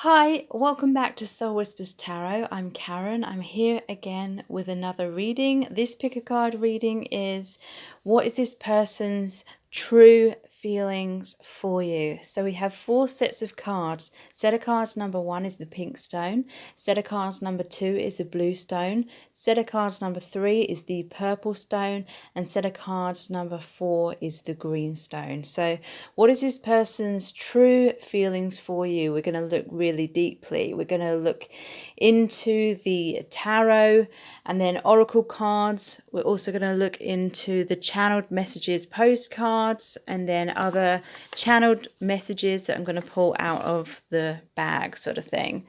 Hi, welcome back to Soul Whispers Tarot. I'm Karen. I'm here again with another reading. This pick a card reading is what is this person's true feelings for you? So we have 4 sets of cards. Set of cards number 1 is the pink stone. Set of cards number 2 is the blue stone. Set of cards number 3 is the purple stone. And set of cards number 4 is the green stone. So what is this person's true feelings for you? We're going to look really deeply. We're going to look into the tarot and then oracle cards. We're also going to look into the channeled messages postcards and then other channeled messages that I'm going to pull out of the bag sort of thing.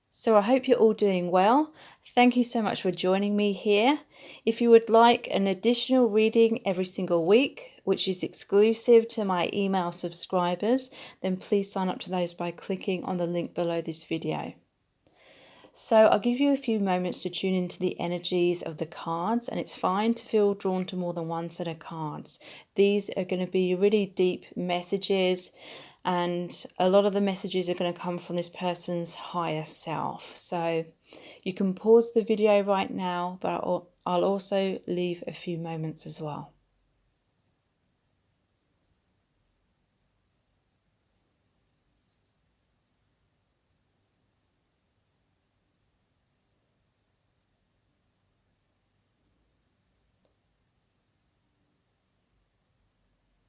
So I hope you're all doing well. Thank you so much for joining me here. If you would like an additional reading every single week, which is exclusive to my email subscribers, then please sign up to those by clicking on the link below this video. So I'll give you a few moments to tune into the energies of the cards, and it's fine to feel drawn to more than one set of cards. These are going to be really deep messages, and a lot of the messages are going to come from this person's higher self. So you can pause the video right now, but I'll also leave a few moments as well.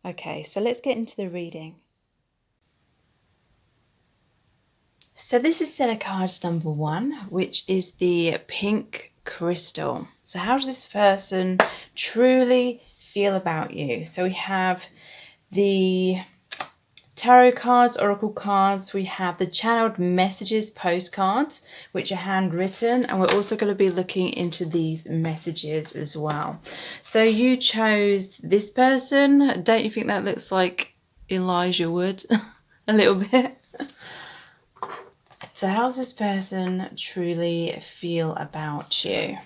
Okay, so let's get into the reading. So this is set of cards number 1, which is the pink crystal. So how does this person truly feel about you? So we have the tarot cards, oracle cards, we have the channeled messages postcards, which are handwritten, and we're also going to be looking into these messages as well. So you chose this person. Don't you think that looks like Elijah Wood a little bit? So how does this person truly feel about you?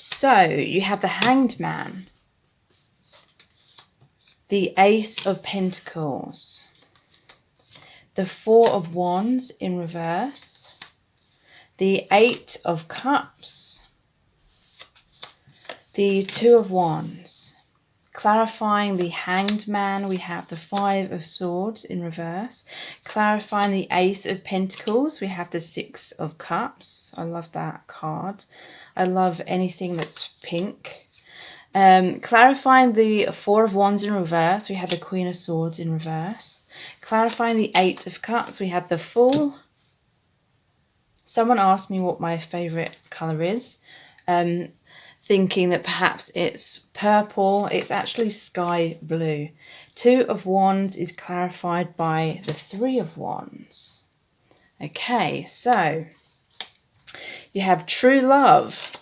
So you have the Hanged Man, the Ace of Pentacles, the Four of Wands in reverse, the Eight of Cups, the Two of Wands. Clarifying the Hanged Man, we have the Five of Swords in reverse. Clarifying the Ace of Pentacles, we have the Six of Cups. I love that card. I love anything that's pink. Clarifying the Four of Wands in reverse, we have the Queen of Swords in reverse. Clarifying the Eight of Cups, we have the Fool. Someone asked me what my favourite colour is. Thinking that perhaps it's purple. It's actually sky blue. Two of Wands is clarified by the Three of Wands. Okay, so you have true love.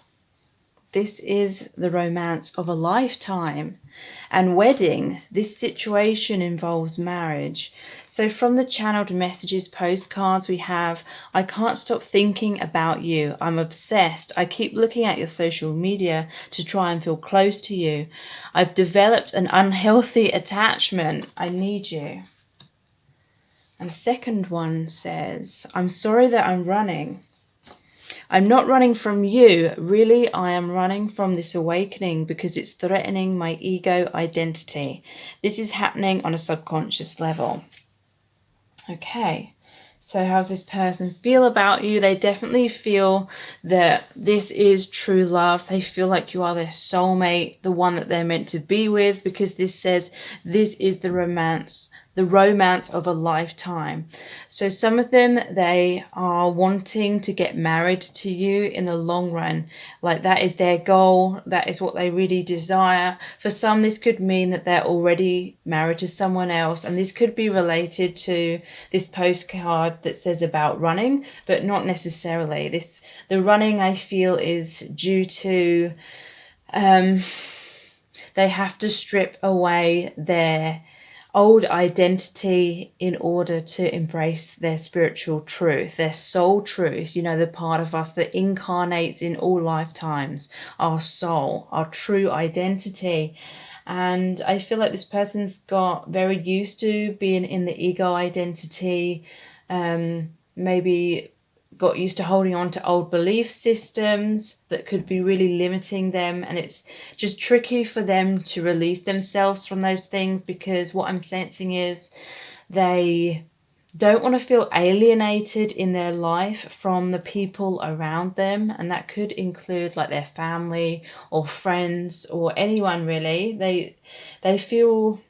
This is the romance of a lifetime. And wedding, this situation involves marriage. So from the channeled messages postcards we have, I can't stop thinking about you. I'm obsessed. I keep looking at your social media to try and feel close to you. I've developed an unhealthy attachment. I need you. And the second one says, I'm sorry that I'm running. I'm not running from you. Really, I am running from this awakening because it's threatening my ego identity. This is happening on a subconscious level. Okay, so how's this person feel about you? They definitely feel that this is true love. They feel like you are their soulmate, the one that they're meant to be with, because this says this is the romance of a lifetime. So some of them, they are wanting to get married to you in the long run. Like that is their goal. That is what they really desire. For some, this could mean that they're already married to someone else. And this could be related to this postcard that says about running, but not necessarily. The running, I feel, is due to they have to strip away their old identity in order to embrace their spiritual truth, their soul truth, the part of us that incarnates in all lifetimes, our soul, our true identity. And I feel like this person's got very used to being in the ego identity, maybe got used to holding on to old belief systems that could be really limiting them, and it's just tricky for them to release themselves from those things, because what I'm sensing is they don't want to feel alienated in their life from the people around them, and that could include like their family or friends or anyone really. They feel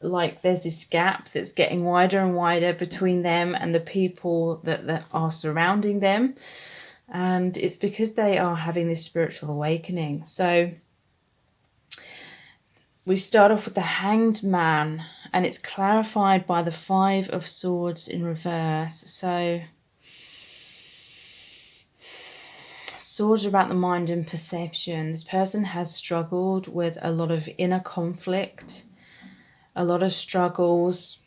like there's this gap that's getting wider and wider between them and the people that are surrounding them, and it's because they are having this spiritual awakening. So we start off with the Hanged Man, and it's clarified by the Five of Swords in reverse. So swords are about the mind and perception. This person has struggled with a lot of inner conflict, a lot of struggles.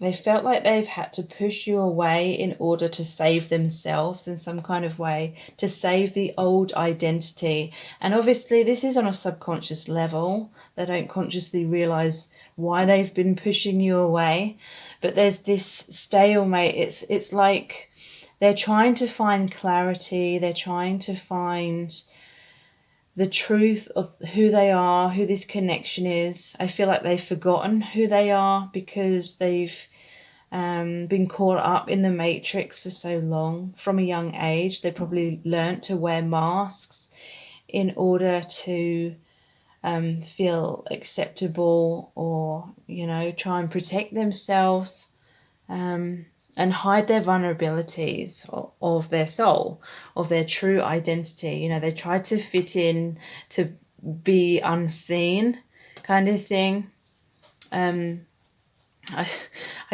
They felt like they've had to push you away in order to save themselves in some kind of way, to save the old identity. And obviously this is on a subconscious level. They don't consciously realize why they've been pushing you away. But there's this stalemate. It's like they're trying to find clarity. They're trying to find the truth of who they are, who this connection is. I feel like they've forgotten who they are because they've been caught up in the matrix for so long. From a young age, they probably learnt to wear masks in order to feel acceptable, or, you know, try and protect themselves. And hide their vulnerabilities of their soul, of their true identity. You know, they try to fit in, to be unseen, kind of thing. I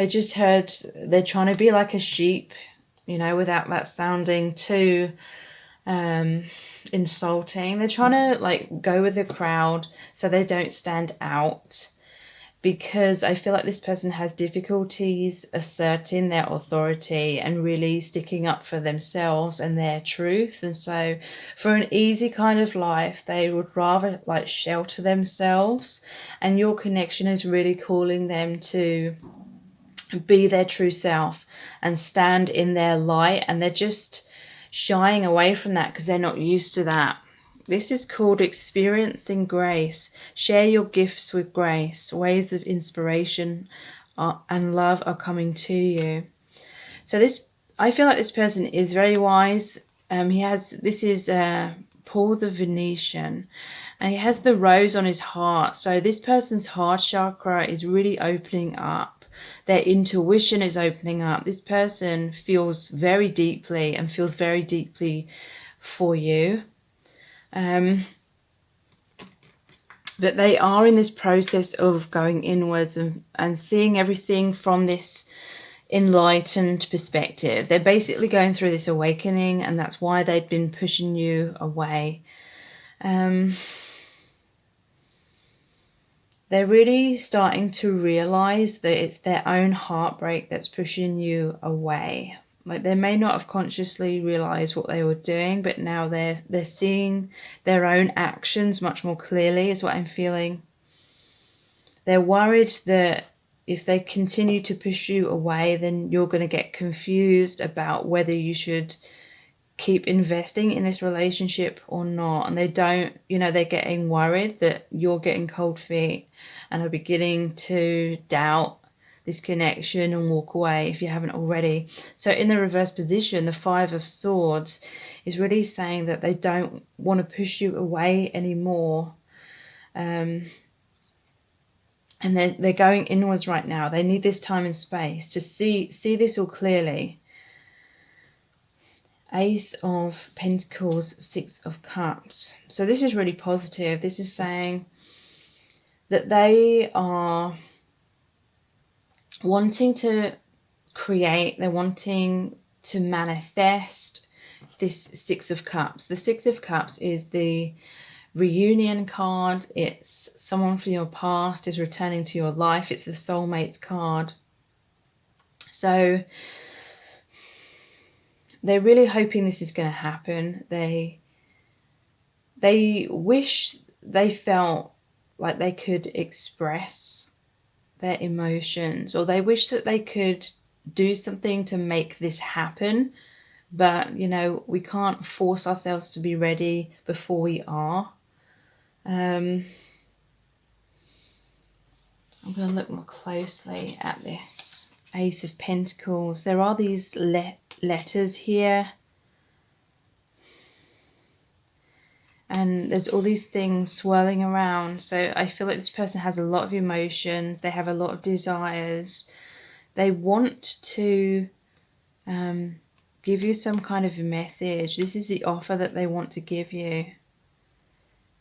just heard they're trying to be like a sheep, you know, without that sounding too insulting. They're trying to like go with the crowd so they don't stand out, because I feel like this person has difficulties asserting their authority and really sticking up for themselves and their truth. And so for an easy kind of life, they would rather like shelter themselves, and your connection is really calling them to be their true self and stand in their light, and they're just shying away from that because they're not used to that. This is called experiencing grace. Share your gifts with grace. Waves of inspiration and love are coming to you. So this, I feel like this person is very wise. This is Paul the Venetian, and he has the rose on his heart. So this person's heart chakra is really opening up. Their intuition is opening up. This person feels very deeply and feels very deeply for you. But they are in this process of going inwards and seeing everything from this enlightened perspective. They're basically going through this awakening, and that's why they've been pushing you away. They're really starting to realize that it's their own heartbreak that's pushing you away. Like, they may not have consciously realized what they were doing, but now they're seeing their own actions much more clearly, is what I'm feeling. They're worried that if they continue to push you away, then you're going to get confused about whether you should keep investing in this relationship or not. And they don't, you know, they're getting worried that you're getting cold feet and are beginning to doubt this connection and walk away if you haven't already. So in the reverse position, the Five of Swords is really saying that they don't want to push you away anymore. And they're going inwards right now. They need this time and space to see this all clearly. Ace of Pentacles, Six of Cups. So this is really positive. This is saying that they are wanting to create, they're wanting to manifest this Six of Cups. The Six of Cups is the reunion card. It's someone from your past is returning to your life. It's the Soulmate card. So they're really hoping this is going to happen. They wish they felt like they could express their emotions, or they wish that they could do something to make this happen. But, you know, we can't force ourselves to be ready before we are. I'm going to look more closely at this Ace of Pentacles. There are these letters here. And there's all these things swirling around. So I feel like this person has a lot of emotions. They have a lot of desires. They want to give you some kind of a message. This is the offer that they want to give you.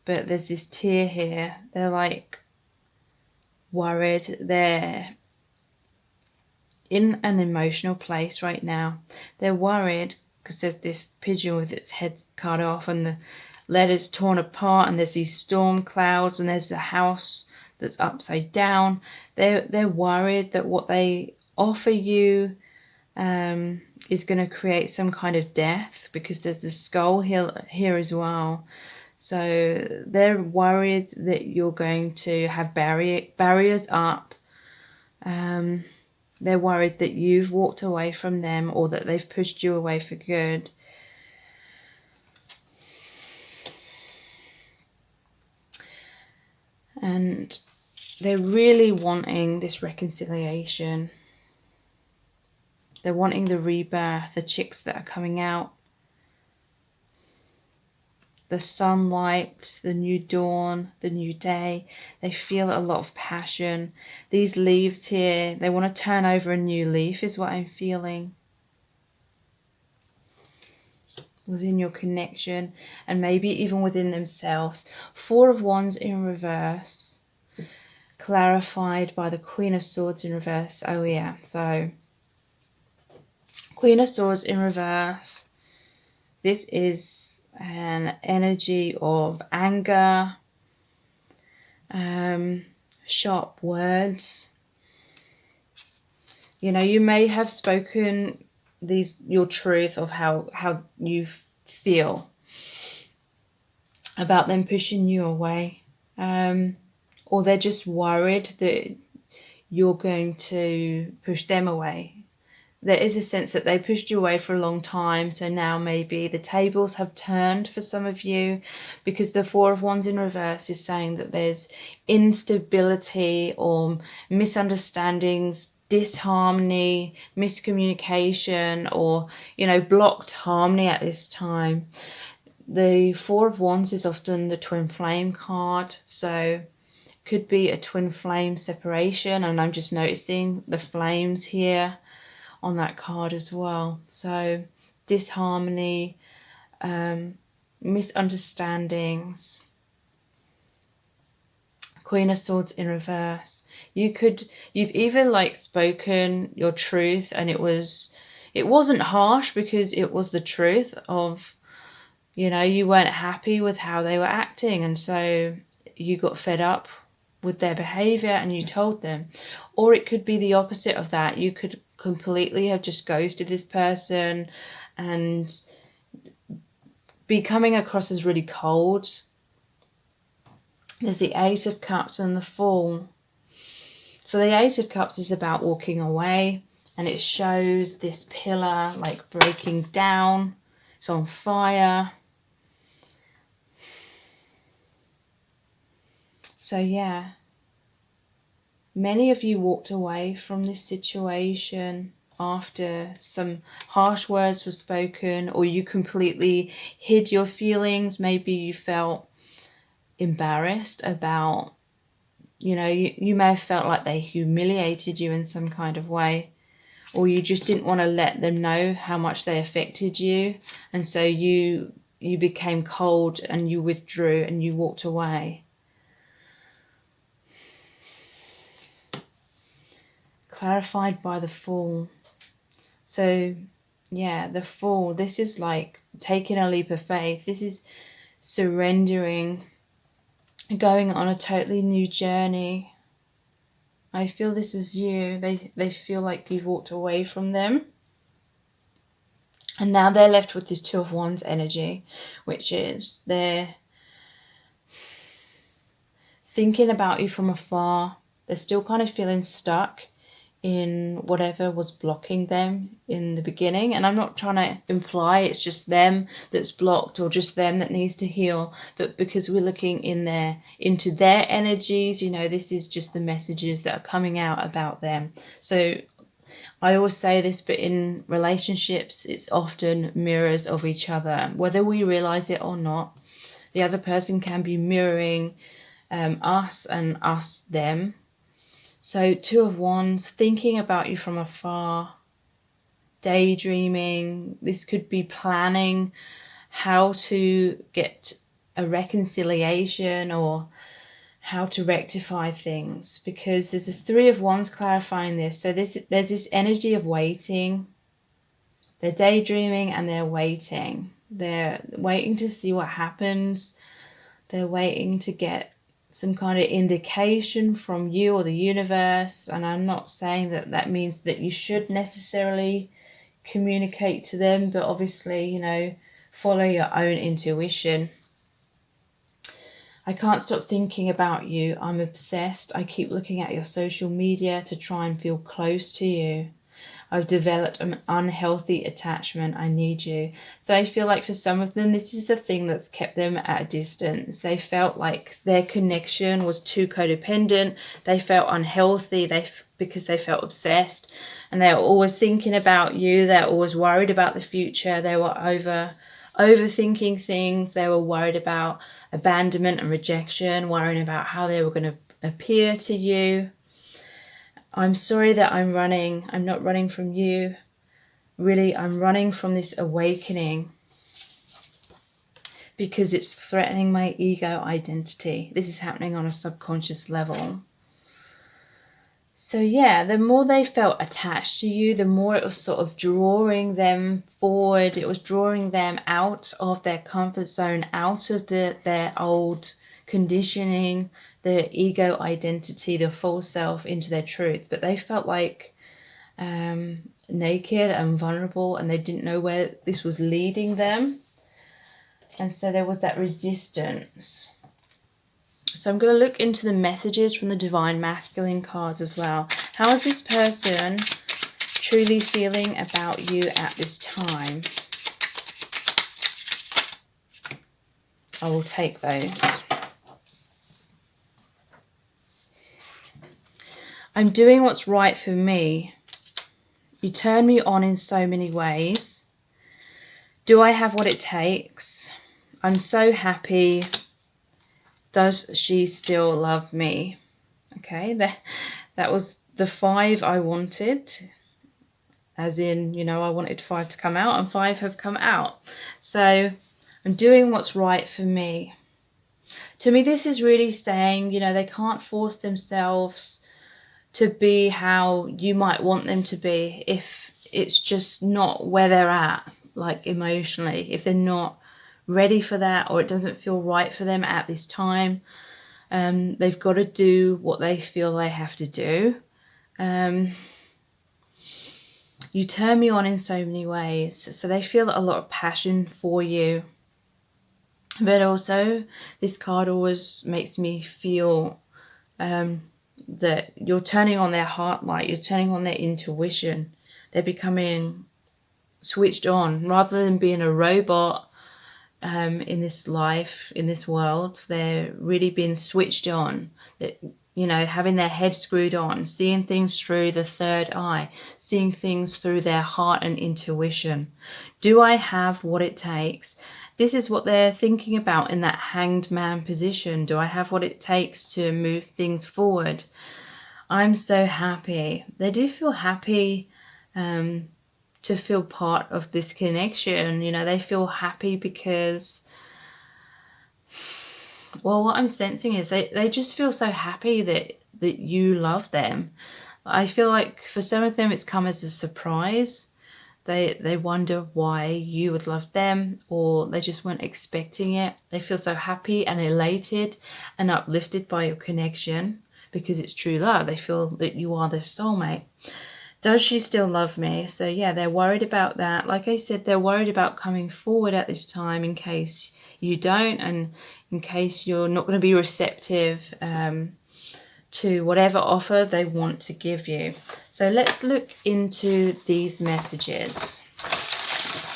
But there's this tear here. They're like worried. They're in an emotional place right now. They're worried because there's this pigeon with its head cut off and the letters torn apart, and there's these storm clouds, and there's the house that's upside down. They're worried that what they offer you is going to create some kind of death, because there's the skull here as well. So they're worried that you're going to have barriers up. They're worried that you've walked away from them, or that they've pushed you away for good. And they're really wanting this reconciliation. They're wanting the rebirth, the chicks that are coming out, the sunlight, the new dawn, the new day. They feel a lot of passion. These leaves here, they want to turn over a new leaf is what I'm feeling. Within your connection, and maybe even within themselves. Four of Wands in reverse, clarified by the Queen of Swords in reverse. Oh yeah, so Queen of Swords in reverse. This is an energy of anger, sharp words. You know, you may have spoken your truth of how you feel about them pushing you away, or they're just worried that you're going to push them away. There is a sense that they pushed you away for a long time, so now maybe the tables have turned for some of you, because the Four of Wands in reverse is saying that there's instability or misunderstandings, disharmony, miscommunication, or, you know, blocked harmony at this time. The Four of Wands is often the twin flame card, so could be a twin flame separation, and I'm just noticing the flames here on that card as well. So disharmony, misunderstandings. Queen of Swords in reverse. You've either like spoken your truth, and it wasn't harsh because it was the truth of, you know, you weren't happy with how they were acting, and so you got fed up with their behavior and you told them. Or it could be the opposite of that. You could completely have just ghosted this person and be coming across as really cold. There's the Eight of Cups and the Fool. So the Eight of Cups is about walking away, and it shows this pillar like breaking down. It's on fire. So yeah, many of you walked away from this situation after some harsh words were spoken, or you completely hid your feelings. Maybe you felt embarrassed about, you know, you may have felt like they humiliated you in some kind of way, or you just didn't want to let them know how much they affected you, and so you became cold and you withdrew and you walked away. Clarified by the Fool. So yeah, the Fool, this is like taking a leap of faith. This is surrendering, going on a totally new journey. I feel this is you. They feel like you've walked away from them, and now they're left with this Two of Wands energy, which is they're thinking about you from afar. They're still kind of feeling stuck in whatever was blocking them in the beginning. And I'm not trying to imply it's just them that's blocked or just them that needs to heal, but because we're looking into their energies, this is just the messages that are coming out about them. So I always say this, but in relationships, it's often mirrors of each other, whether we realize it or not. The other person can be mirroring us and us them. So Two of Wands, thinking about you from afar, daydreaming. This could be planning how to get a reconciliation or how to rectify things, because there's a Three of Wands clarifying this. So there's this energy of waiting. They're daydreaming and they're waiting. They're waiting to see what happens. They're waiting to get some kind of indication from you or the universe. And I'm not saying that means that you should necessarily communicate to them, but obviously, follow your own intuition. I can't stop thinking about you. I'm obsessed. I keep looking at your social media to try and feel close to you. I've developed an unhealthy attachment. I need you. So I feel like for some of them, this is the thing that's kept them at a distance. They felt like their connection was too codependent. They felt unhealthy because they felt obsessed. And they were always thinking about you. They're always worried about the future. They were overthinking things. They were worried about abandonment and rejection, worrying about how they were going to appear to you. I'm sorry that I'm running. I'm not running from you. Really, I'm running from this awakening because it's threatening my ego identity. This is happening on a subconscious level. So yeah, the more they felt attached to you, the more it was sort of drawing them forward. It was drawing them out of their comfort zone, out of their old conditioning, their ego identity, the false self, into their truth. But they felt like naked and vulnerable, and they didn't know where this was leading them. And so there was that resistance. So I'm going to look into the messages from the Divine Masculine cards as well. How is this person truly feeling about you at this time? I will take those. I'm doing what's right for me. You turn me on in so many ways. Do I have what it takes? I'm so happy. Does she still love me? Okay, that was the 5 I wanted. As in, I wanted 5 to come out, and 5 have come out. So I'm doing what's right for me. To me, this is really saying, they can't force themselves to be how you might want them to be if it's just not where they're at, like emotionally, if they're not ready for that, or it doesn't feel right for them at this time. They've got to do what they feel they have to do. You turn me on in so many ways. So they feel a lot of passion for you. But also, this card always makes me feel that you're turning on their heart light. You're turning on their intuition. They're becoming switched on. Rather than being a robot in this life, in this world, they're really being switched on. That, having their head screwed on, seeing things through the third eye, seeing things through their heart and intuition. Do I have what it takes? This is what they're thinking about in that hanged man position. Do I have what it takes to move things forward? I'm so happy. They do feel happy to feel part of this connection. They feel happy because, well, what I'm sensing is they just feel so happy that you love them. I feel like for some of them it's come as a surprise. They wonder why you would love them, or they just weren't expecting it. They feel so happy and elated and uplifted by your connection because it's true love. They feel that you are their soulmate. Does she still love me? So yeah, they're worried about that. Like I said, they're worried about coming forward at this time in case you don't, and in case you're not going to be receptive to whatever offer they want to give you. So let's look into these messages.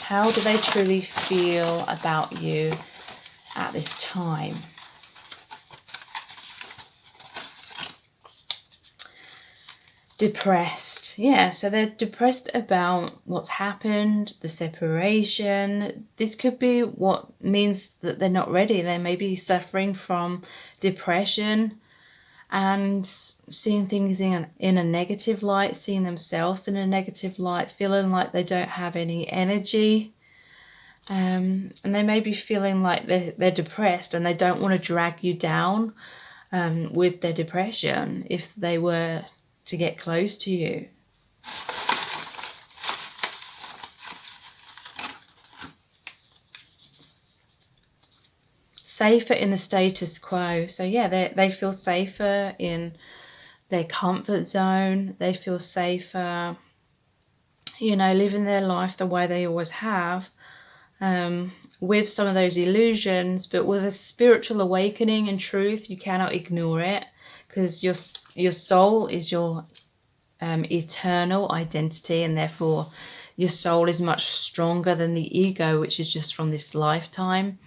How do they truly feel about you at this time? Depressed. Yeah, so they're depressed about what's happened, the separation. This could be what means that they're not ready. They may be suffering from depression and seeing things in a negative light, seeing themselves in a negative light, feeling like they don't have any energy. And they may be feeling like they're depressed and they don't want to drag you down with their depression if they were to get close to you. Safer in the status quo. So yeah, they feel safer in their comfort zone. They feel safer, living their life the way they always have, with some of those illusions. But with a spiritual awakening and truth, you cannot ignore it, because your soul is your eternal identity, and therefore your soul is much stronger than the ego, which is just from this lifetime.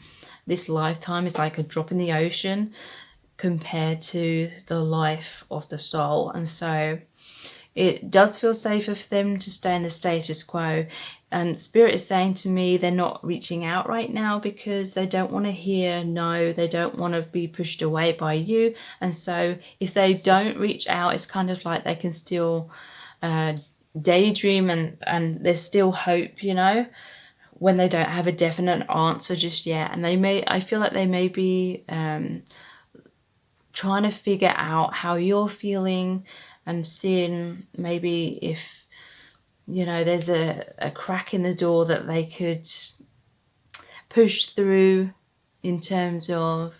This lifetime is like a drop in the ocean compared to the life of the soul. And so it does feel safer for them to stay in the status quo. And Spirit is saying to me they're not reaching out right now because they don't want to hear no, they don't want to be pushed away by you. And so if they don't reach out, it's kind of like they can still daydream and there's still hope, when they don't have a definite answer just yet. And I feel like they may be trying to figure out how you're feeling and seeing maybe if, there's a crack in the door that they could push through, in terms of,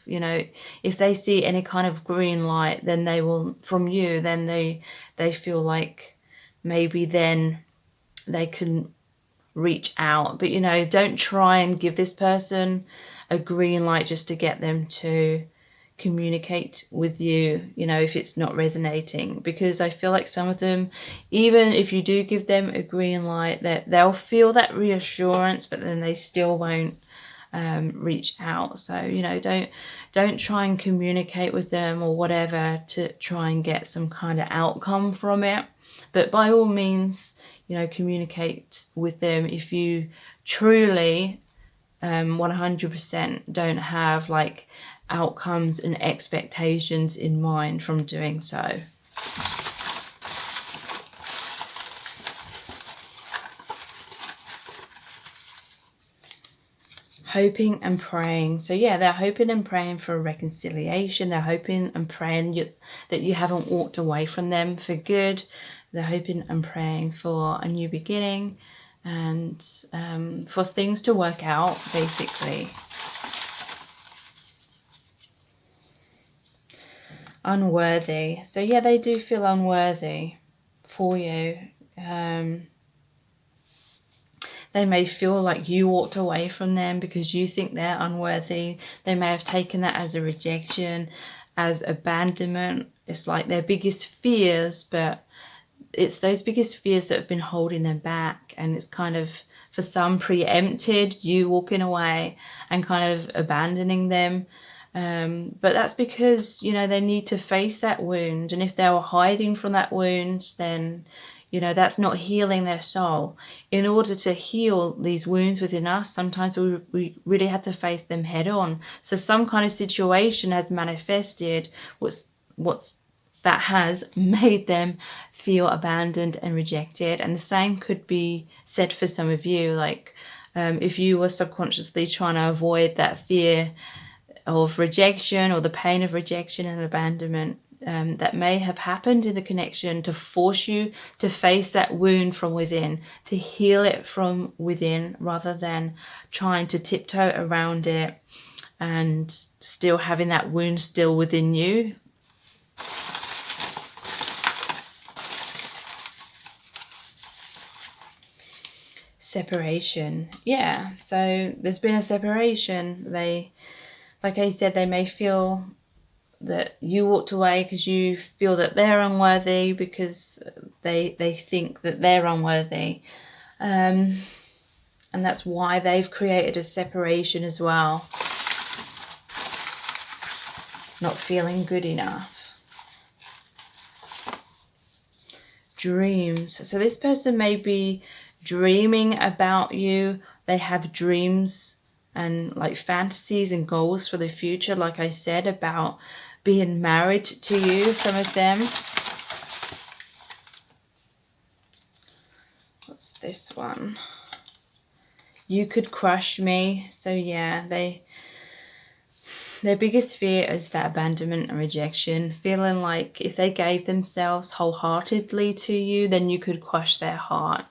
if they see any kind of green light, then they will, from you, then they feel like maybe then they can reach out. But, don't try and give this person a green light just to get them to communicate with you, if it's not resonating, because I feel like some of them, even if you do give them a green light, that they'll feel that reassurance, but then they still won't reach out. So don't try and communicate with them or whatever to try and get some kind of outcome from it, but by all means communicate with them if you truly 100% don't have like outcomes and expectations in mind from doing so. Hoping and praying. So yeah, they're hoping and praying for a reconciliation. They're hoping and praying that you haven't walked away from them for good. They're hoping and praying for a new beginning and for things to work out, basically. Unworthy. So yeah, they do feel unworthy for you. They may feel like you walked away from them because you think they're unworthy. They may have taken that as a rejection, as abandonment. It's like their biggest fears, but it's those biggest fears that have been holding them back. And it's kind of, for some, preempted you walking away and kind of abandoning them. But that's because, they need to face that wound. And if they were hiding from that wound, then, that's not healing their soul. In order to heal these wounds within us, sometimes we really have to face them head on. So some kind of situation has manifested that has made them feel abandoned and rejected. And the same could be said for some of you. Like, if you were subconsciously trying to avoid that fear of rejection or the pain of rejection and abandonment that may have happened in the connection, to force you to face that wound from within, to heal it from within, rather than trying to tiptoe around it and still having that wound still within you. Separation. Yeah, so there's been a separation. Like I said, they may feel that you walked away because you feel that they're unworthy, because they think that they're unworthy. And that's why they've created a separation as well. Not feeling good enough. Dreams. So this person may be dreaming about you. They have dreams and like fantasies and goals for the future, like I said, about being married to you, some of them. What's this one? You could crush me. So yeah, their biggest fear is that abandonment and rejection, feeling like if they gave themselves wholeheartedly to you, then you could crush their heart.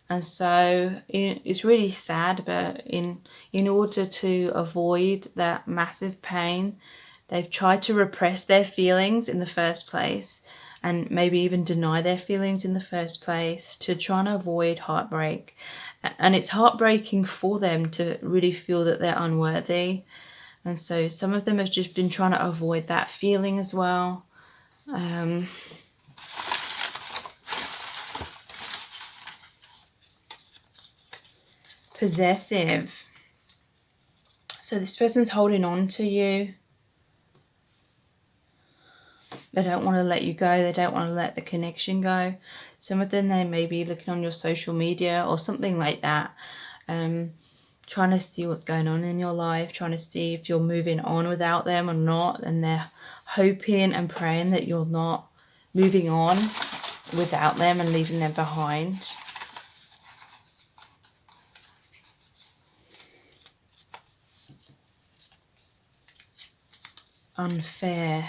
And so it's really sad, but in order to avoid that massive pain, they've tried to repress their feelings in the first place, and maybe even deny their feelings in the first place to try and avoid heartbreak. And it's heartbreaking for them to really feel that they're unworthy. And so some of them have just been trying to avoid that feeling as well. Possessive. So this person's holding on to you. They don't want to let you go. They don't want to let the connection go. Some of them, they may be looking on your social media or something like that, trying to see what's going on in your life, trying to see if you're moving on without them or not. And they're hoping and praying that you're not moving on without them and leaving them behind. Unfair.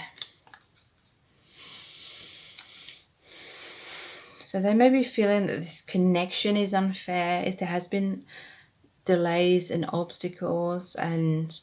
So they may be feeling that this connection is unfair, if there has been delays and obstacles and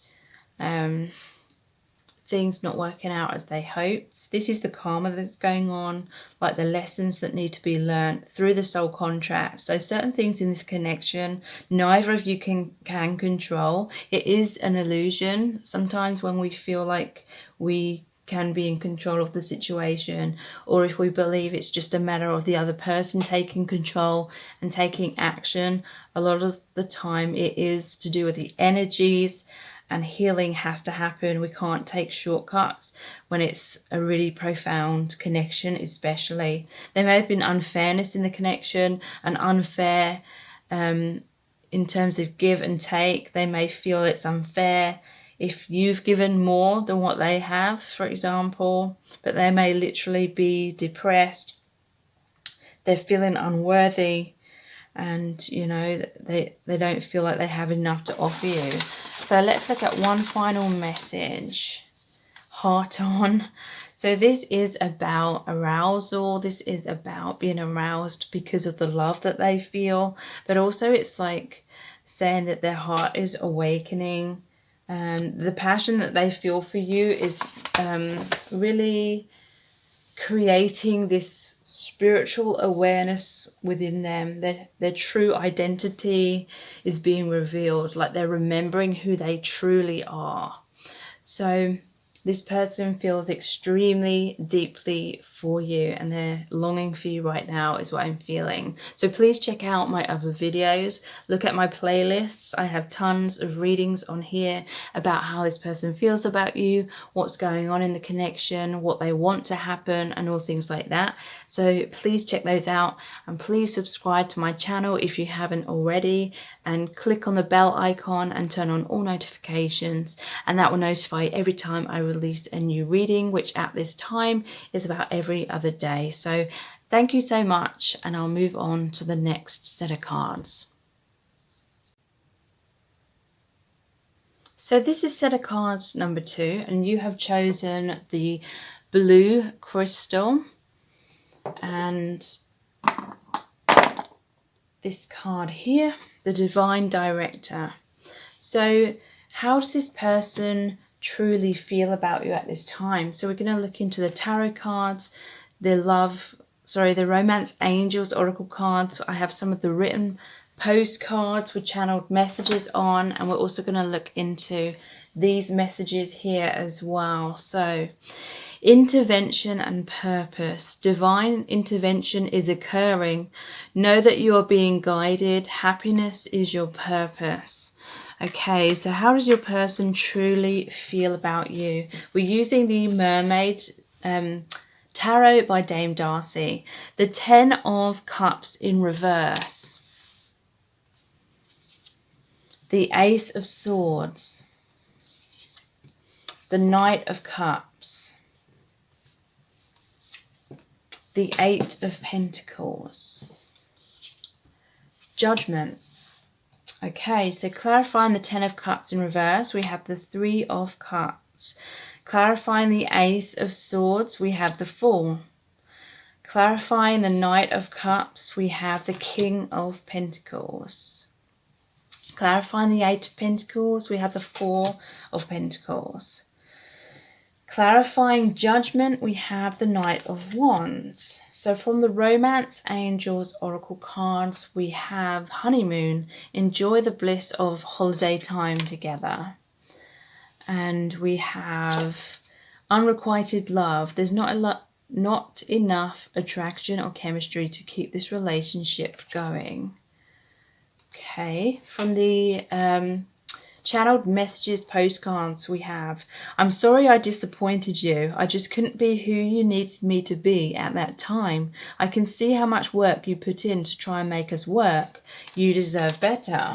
things not working out as they hoped. This is the karma that's going on, like the lessons that need to be learned through the soul contract. So certain things in this connection, neither of you can control. It is an illusion. Sometimes when we feel like we can be in control of the situation, or if we believe it's just a matter of the other person taking control and taking action, a lot of the time it is to do with the energies, and healing has to happen. We can't take shortcuts when it's a really profound connection, especially. There may have been unfairness in the connection, and unfair in terms of give and take. They may feel it's unfair if you've given more than what they have, for example, but they may literally be depressed. They're feeling unworthy, and you know, they don't feel like they have enough to offer you. So let's look at one final message. Heart on. So this is about arousal. This is about being aroused because of the love that they feel, but also it's like saying that their heart is awakening. The passion that they feel for you is really creating this spiritual awareness within them. Their true identity is being revealed, like they're remembering who they truly are. So this person feels extremely deeply for you, and they're longing for you right now is what I'm feeling. So please check out my other videos. Look at my playlists. I have tons of readings on here about how this person feels about you, what's going on in the connection, what they want to happen, and all things like that. So please check those out, and please subscribe to my channel if you haven't already, and click on the bell icon and turn on all notifications, and that will notify every time I release a new reading, which at this time is about every other day. So thank you so much, and I'll move on to the next set of cards. So this is set of cards number 2, and you have chosen the blue crystal and this card here, the Divine Director. So how does this person truly feel about you at this time? So we're going to look into the tarot cards, the romance angels oracle cards. I have some of the written postcards with channeled messages on, and we're also going to look into these messages here as well. So intervention and purpose. Divine intervention is occurring. Know that you are being guided. Happiness is your purpose. Okay, so how does your person truly feel about you? We're using the Mermaid Tarot by Dame Darcy. The 10 of Cups in reverse. The Ace of Swords. The Knight of Cups. The 8 of Pentacles. Judgment. Okay, so clarifying the 10 of Cups in reverse, we have the 3 of Cups. Clarifying the Ace of Swords, we have the Fool. Clarifying the Knight of Cups, we have the King of Pentacles. Clarifying the 8 of Pentacles, we have the 4 of Pentacles. Clarifying Judgment, we have the Knight of Wands. So from the Romance Angels Oracle cards, we have Honeymoon. Enjoy the bliss of holiday time together. And we have Unrequited Love. There's not enough attraction or chemistry to keep this relationship going. Okay, from the Channeled Messages postcards, we have, I'm sorry I disappointed you. I just couldn't be who you needed me to be at that time. I can see how much work you put in to try and make us work. You deserve better.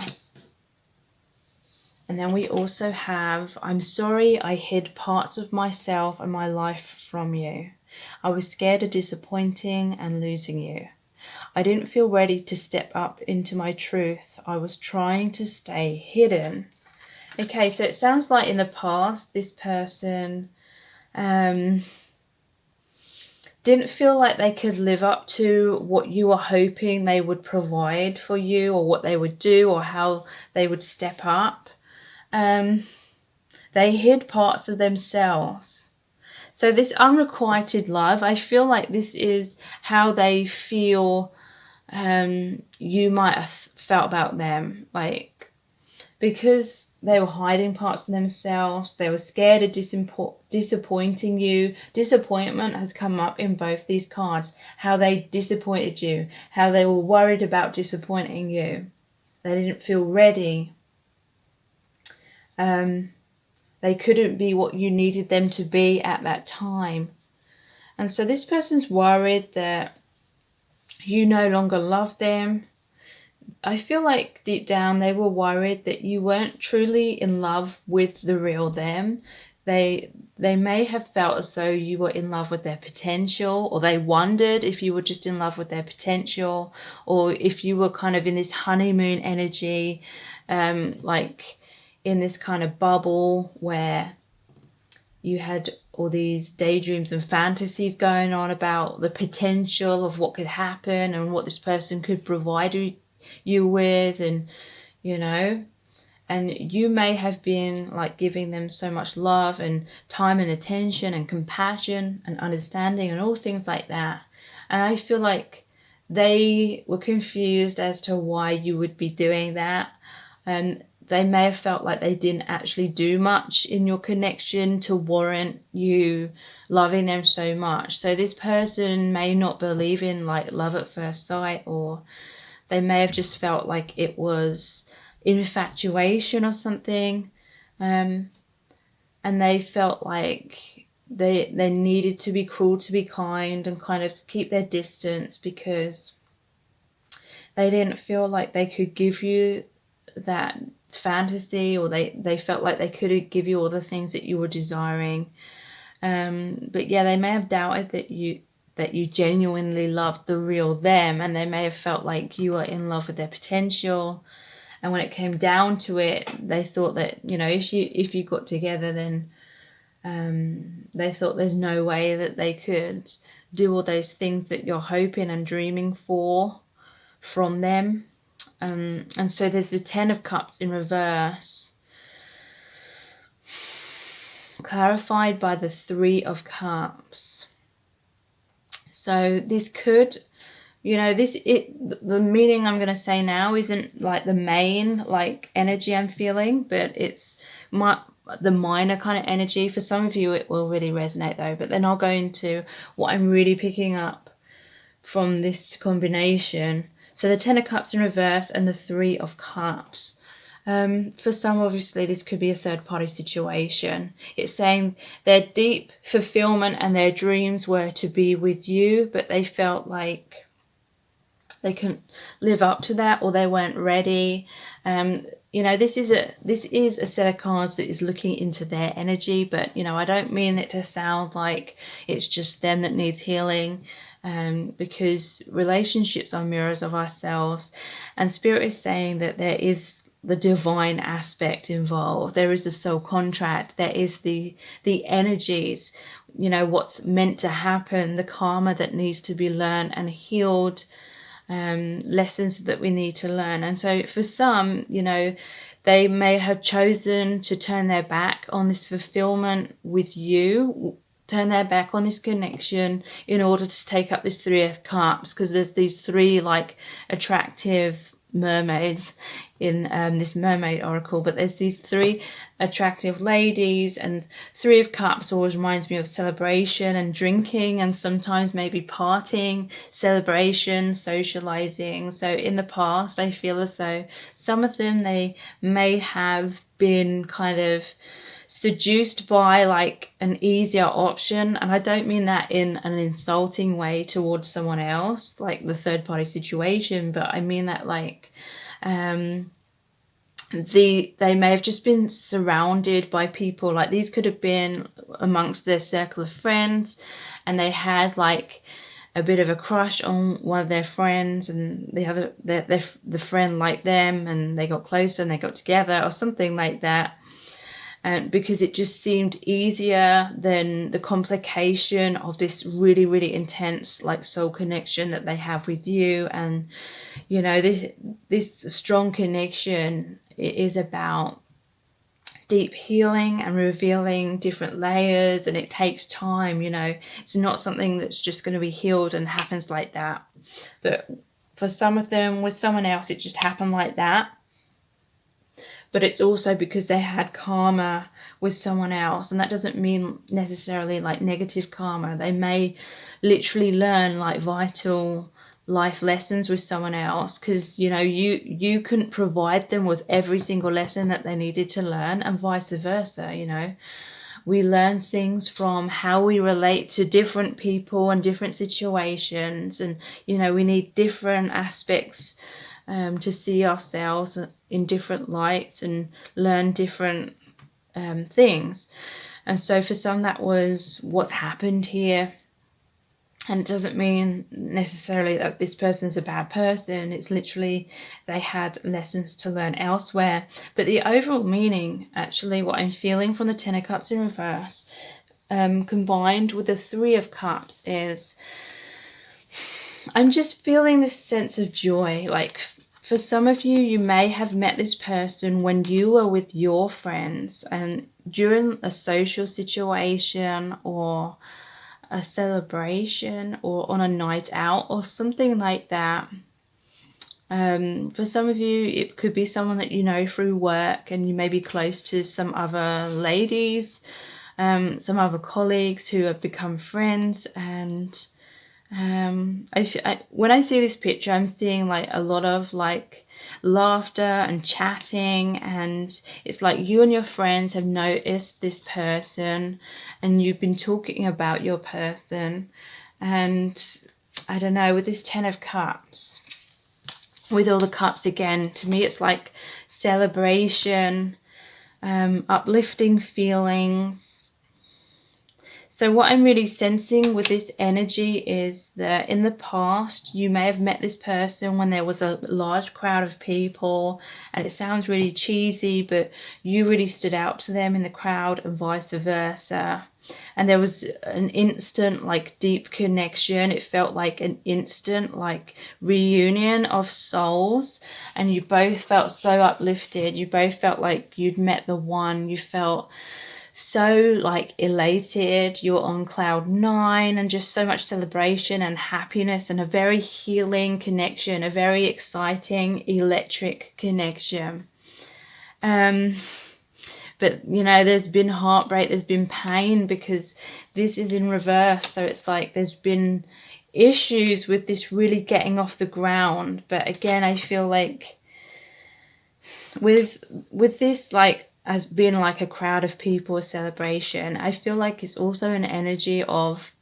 And then we also have, I'm sorry I hid parts of myself and my life from you. I was scared of disappointing and losing you. I didn't feel ready to step up into my truth. I was trying to stay hidden. Okay, so it sounds like in the past, this person didn't feel like they could live up to what you were hoping they would provide for you, or what they would do, or how they would step up. They hid parts of themselves. So this unrequited love, I feel like this is how they feel you might have felt about them. Like, because they were hiding parts of themselves, they were scared of disappointing you. Disappointment has come up in both these cards. How they disappointed you, how they were worried about disappointing you. They didn't feel ready. They couldn't be what you needed them to be at that time. And so this person's worried that you no longer love them. I feel like deep down they were worried that you weren't truly in love with the real them. They may have felt as though you were in love with their potential, or they wondered if you were just in love with their potential, or if you were kind of in this honeymoon energy, like in this kind of bubble where you had all these daydreams and fantasies going on about the potential of what could happen and what this person could provide you with, and you know, and you may have been like giving them so much love and time and attention and compassion and understanding and all things like that. And I feel like they were confused as to why you would be doing that, and they may have felt like they didn't actually do much in your connection to warrant you loving them so much. So this person may not believe in like love at first sight, or they may have just felt like it was infatuation or something. And they felt like they needed to be cruel to be kind, and kind of keep their distance, because they didn't feel like they could give you that fantasy, or they felt like they could give you all the things that you were desiring. But yeah, they may have doubted that you genuinely loved the real them, and they may have felt like you were in love with their potential. And when it came down to it, they thought that, you know, if you got together, then they thought there's no way that they could do all those things that you're hoping and dreaming for from them. And so there's the 10 of Cups in reverse, clarified by the 3 of Cups. So this could you know, the meaning I'm going to say now isn't like the main like energy I'm feeling, but it's the minor kind of energy. For some of you it will really resonate though, but then I'll go into what I'm really picking up from this combination. So the Ten of Cups in reverse and the Three of Cups. For some, obviously, this could be a third-party situation. It's saying their deep fulfillment and their dreams were to be with you, but they felt like they couldn't live up to that, or they weren't ready. You know, this is a set of cards that is looking into their energy, but you know, I don't mean it to sound like it's just them that needs healing. Because relationships are mirrors of ourselves, and Spirit is saying that there is the divine aspect involved. There is the soul contract. There is the energies, you know, what's meant to happen, the karma that needs to be learned and healed, lessons that we need to learn. And so for some, you know, they may have chosen to turn their back on this fulfillment with you, turn their back on this connection in order to take up this Three of Cups, because there's these three like attractive mermaids in this mermaid oracle, but there's these three attractive ladies, and Three of Cups always reminds me of celebration and drinking, and sometimes maybe partying, celebration, socializing. So in the past, I feel as though some of them, they may have been kind of seduced by like an easier option, and I don't mean that in an insulting way towards someone else, like the third party situation, but I mean that like they may have just been surrounded by people. Like these could have been amongst their circle of friends, and they had like a bit of a crush on one of their friends, and the friend liked them, and they got closer and they got together or something like that. And because it just seemed easier than the complication of this really, really intense like soul connection that they have with you. And you know, this strong connection is about deep healing and revealing different layers, and it takes time. You know, it's not something that's just going to be healed and happens like that. But for some of them, with someone else, it just happened like that. But it's also because they had karma with someone else, and that doesn't mean necessarily like negative karma. They may literally learn like vital life lessons with someone else, because you know, you couldn't provide them with every single lesson that they needed to learn, and vice versa. You know, we learn things from how we relate to different people and different situations, and you know, we need different aspects to see ourselves in different lights and learn different things. And so for some, that was what's happened here. And it doesn't mean necessarily that this person's a bad person. It's literally they had lessons to learn elsewhere. But the overall meaning, actually, what I'm feeling from the Ten of Cups in reverse, combined with the Three of Cups, is I'm just feeling this sense of joy. Like for some of you, you may have met this person when you were with your friends and during a social situation or a celebration or on a night out or something like that. For some of you, it could be someone that you know through work, and you may be close to some other ladies, some other colleagues who have become friends. And when I see this picture, I'm seeing like a lot of like laughter and chatting, and it's like you and your friends have noticed this person and you've been talking about your person. And I don't know, with this Ten of Cups, with all the cups again, to me it's like celebration, uplifting feelings. So what I'm really sensing with this energy is that in the past, you may have met this person when there was a large crowd of people, and it sounds really cheesy, but you really stood out to them in the crowd and vice versa. And there was an instant like deep connection. It felt like an instant like reunion of souls, and you both felt so uplifted. You both felt like you'd met the one. You felt so like elated, you're on cloud 9, and just so much celebration and happiness, and a very healing connection, a very exciting electric connection. But you know, there's been heartbreak, there's been pain, because this is in reverse. So it's like there's been issues with this really getting off the ground. But again, I feel like with this, like, as being like a crowd of people, a celebration, I feel like it's also an energy of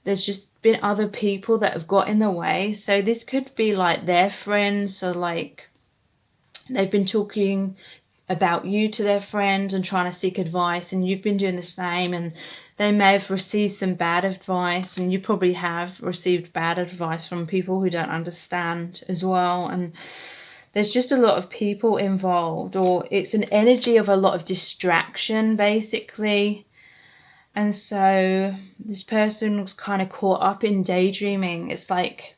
there's just been other people that have got in the way. So this could be like their friends, so like they've been talking about you to their friends and trying to seek advice, and you've been doing the same, and they may have received some bad advice, and you probably have received bad advice from people who don't understand as well. And there's just a lot of people involved, or it's an energy of a lot of distraction, basically. And so this person was kind of caught up in daydreaming. It's like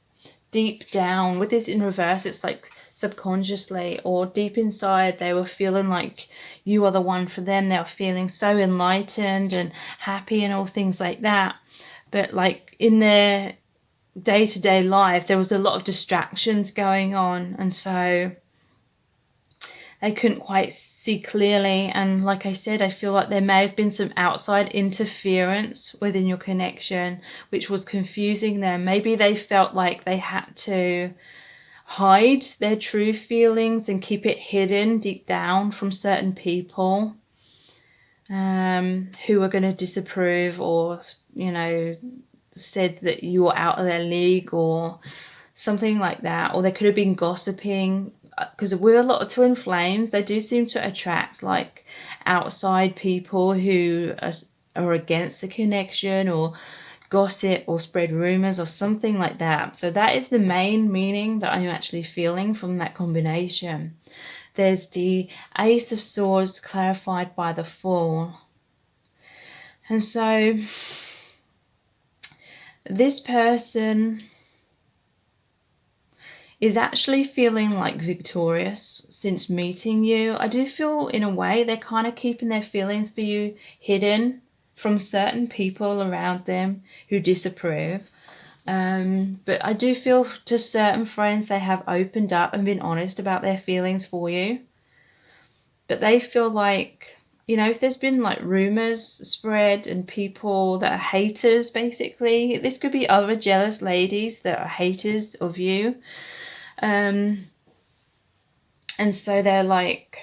deep down, with this in reverse, it's like subconsciously or deep inside, they were feeling like you are the one for them. They were feeling so enlightened and happy and all things like that. But like in their day-to-day life, there was a lot of distractions going on, and so they couldn't quite see clearly. And like I said, I feel like there may have been some outside interference within your connection, which was confusing them. Maybe they felt like they had to hide their true feelings and keep it hidden deep down from certain people who were going to disapprove, or, you know, said that you were out of their league or something like that. Or they could have been gossiping, because we're a lot of twin flames. They do seem to attract like outside people who are against the connection, or gossip or spread rumors or something like that. So that is the main meaning that I'm actually feeling from that combination. There's the Ace of Swords clarified by the Fool. And so this person is actually feeling like victorious since meeting you. I do feel in a way they're kind of keeping their feelings for you hidden from certain people around them who disapprove. But I do feel to certain friends they have opened up and been honest about their feelings for you. But they feel like, you know, if there's been like rumors spread and people that are haters, basically, this could be other jealous ladies that are haters of you. And so they're like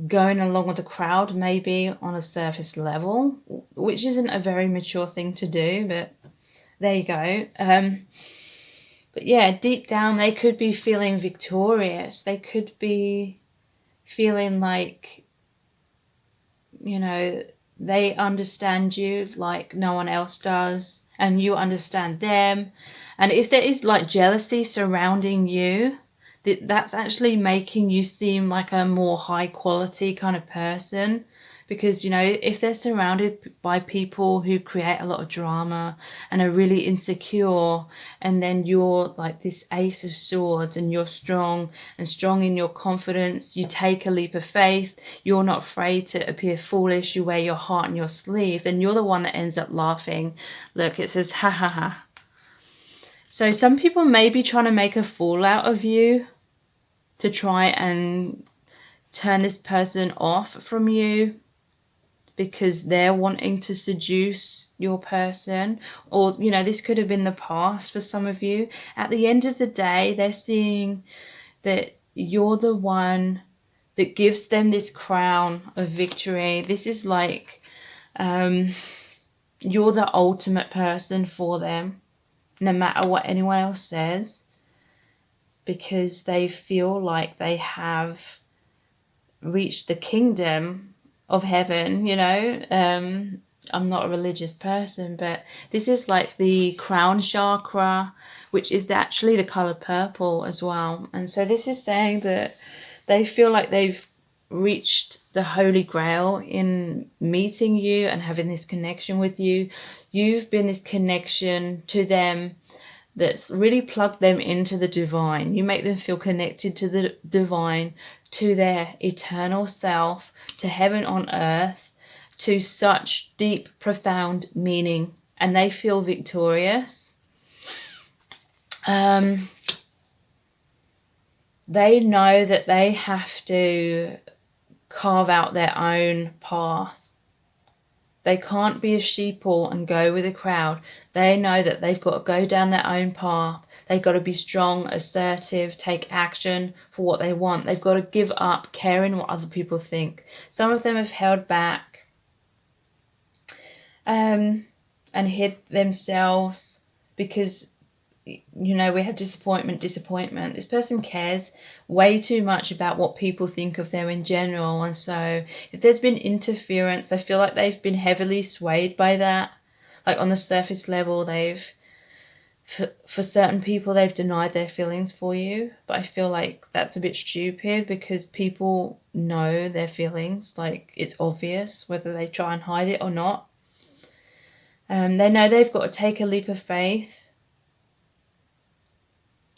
going along with the crowd, maybe on a surface level, which isn't a very mature thing to do, but there you go. But yeah, deep down, they could be feeling victorious. They could be feeling like, you know, they understand you like no one else does, and you understand them. And if there is like jealousy surrounding you, that's actually making you seem like a more high quality kind of person. Because, you know, if they're surrounded by people who create a lot of drama and are really insecure, and then you're like this Ace of Swords and you're strong in your confidence, you take a leap of faith, you're not afraid to appear foolish, you wear your heart on your sleeve, then you're the one that ends up laughing. Look, it says ha ha ha. So some people may be trying to make a fool out of you to try and turn this person off from you, because they're wanting to seduce your person. Or, you know, this could have been the past for some of you. At the end of the day, they're seeing that you're the one that gives them this crown of victory. This is like you're the ultimate person for them, no matter what anyone else says, because they feel like they have reached the kingdom of heaven, you know. I'm not a religious person, but this is like the crown chakra, which is actually the color purple as well. And so this is saying that they feel like they've reached the holy grail in meeting you and having this connection with you. You've been this connection to them that's really plugged them into the divine. You make them feel connected to the divine to their eternal self, to heaven on earth, to such deep, profound meaning, and they feel victorious. They know that they have to carve out their own path. They can't be a sheeple and go with the crowd. They know that they've got to go down their own path. They've got to be strong, assertive, take action for what they want. They've got to give up caring what other people think. Some of them have held back and hid themselves because, you know, we have disappointment. This person cares way too much about what people think of them in general. And so if there's been interference, I feel like they've been heavily swayed by that. Like on the surface level, for certain people, they've denied their feelings for you. But I feel like that's a bit stupid because people know their feelings. Like, it's obvious whether they try and hide it or not. They know they've got to take a leap of faith.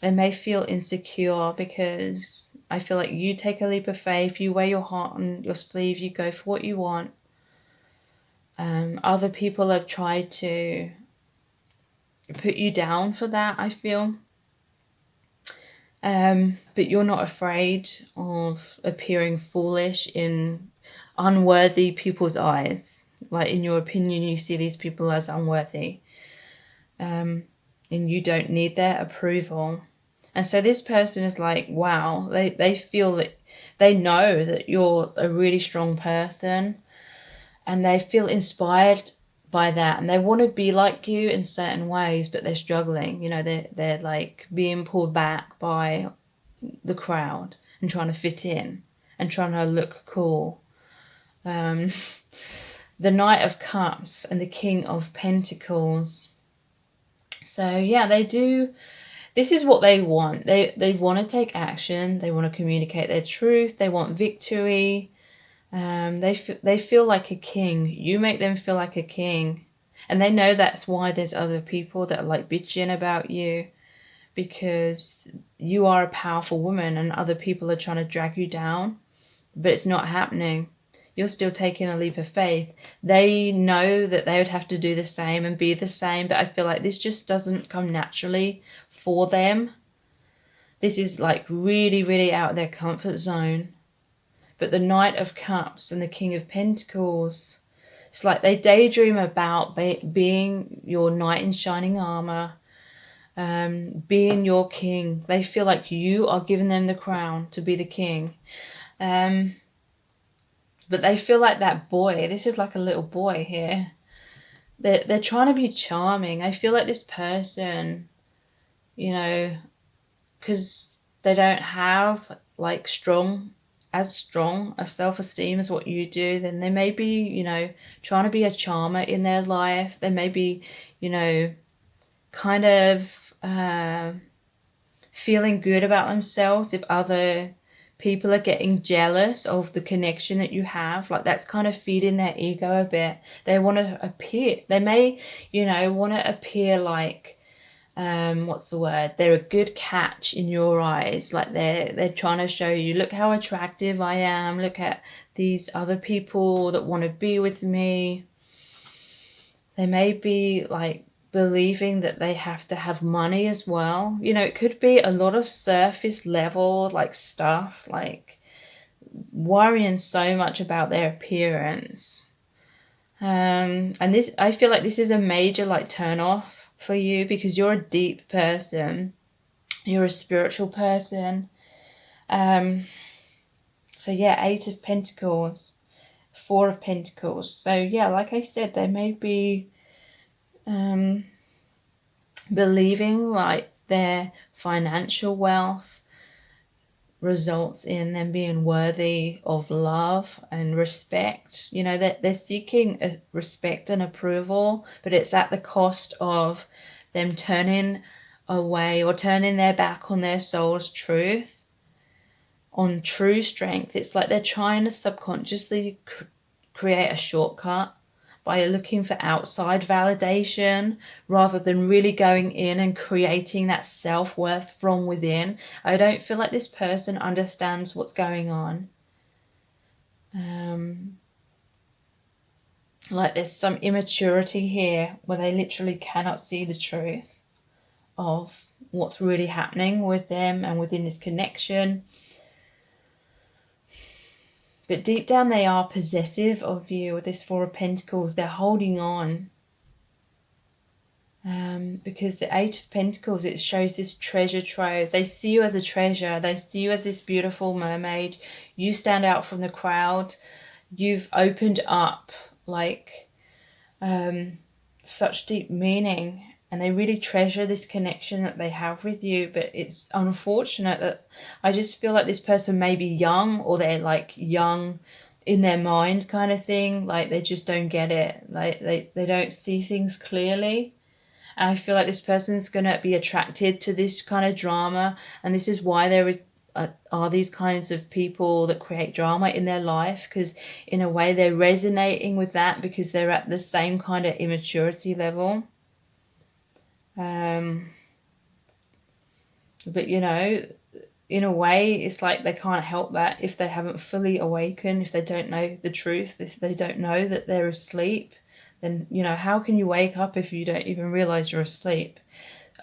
They may feel insecure because I feel like you take a leap of faith, you wear your heart on your sleeve, you go for what you want. Other people have tried to put you down for that, I feel. But you're not afraid of appearing foolish in unworthy people's eyes. Like, in your opinion, you see these people as unworthy. And you don't need their approval. And so this person is like, wow, they feel that they know that you're a really strong person and they feel inspired by that and they want to be like you in certain ways, but they're struggling. You know, they're like being pulled back by the crowd and trying to fit in and trying to look cool. The Knight of Cups and the King of Pentacles. So yeah, they do. This is what they want. They want to take action. They want to communicate their truth. They want victory. They feel like a king. You make them feel like a king. And they know that's why there's other people that are like bitching about you, because you are a powerful woman and other people are trying to drag you down, but it's not happening. You're still taking a leap of faith. They know that they would have to do the same and be the same, but I feel like this just doesn't come naturally for them. This is like really, really out of their comfort zone. But the Knight of Cups and the King of Pentacles, it's like they daydream about being your knight in shining armor, being your king. They feel like you are giving them the crown to be the king. But they feel like that boy. This is like a little boy here. They're trying to be charming. I feel like this person, you know, because they don't have like strong a self-esteem as what you do, then they may be, you know, trying to be a charmer in their life. They may be, you know, kind of feeling good about themselves if other people are getting jealous of the connection that you have. Like, that's kind of feeding their ego a bit. They want to appear, they may, you know, want to appear like, what's the word? They're a good catch in your eyes. Like they're trying to show you, look how attractive I am. Look at these other people that want to be with me. They may be like believing that they have to have money as well. You know, it could be a lot of surface level like stuff, like worrying so much about their appearance. And this, I feel like this is a major like turn off for you because you're a deep person. You're a spiritual person. So yeah, 8 of Pentacles, 4 of Pentacles. So yeah, like I said, they may be believing like their financial wealth results in them being worthy of love and respect. You know, that they're seeking respect and approval, but it's at the cost of them turning away or turning their back on their soul's truth, on true strength. It's like they're trying to subconsciously create a shortcut by looking for outside validation rather than really going in and creating that self-worth from within. I don't feel like this person understands what's going on. Like there's some immaturity here where they literally cannot see the truth of what's really happening with them and within this connection. But deep down they are possessive of you. With this Four of Pentacles, they're holding on. Because the Eight of Pentacles, it shows this treasure trove. They see you as a treasure. They see you as this beautiful mermaid. You stand out from the crowd. You've opened up like such deep meaning, and they really treasure this connection that they have with you. But it's unfortunate that I just feel like this person may be young, or they're like young in their mind kind of thing. Like they just don't get it. Like they don't see things clearly. And I feel like this person's going to be attracted to this kind of drama, and this is why there are these kinds of people that create drama in their life, because in a way they're resonating with that because they're at the same kind of immaturity level. But you know, in a way it's like they can't help that if they haven't fully awakened, if they don't know the truth, if they don't know that they're asleep. Then, you know, how can you wake up if you don't even realize you're asleep?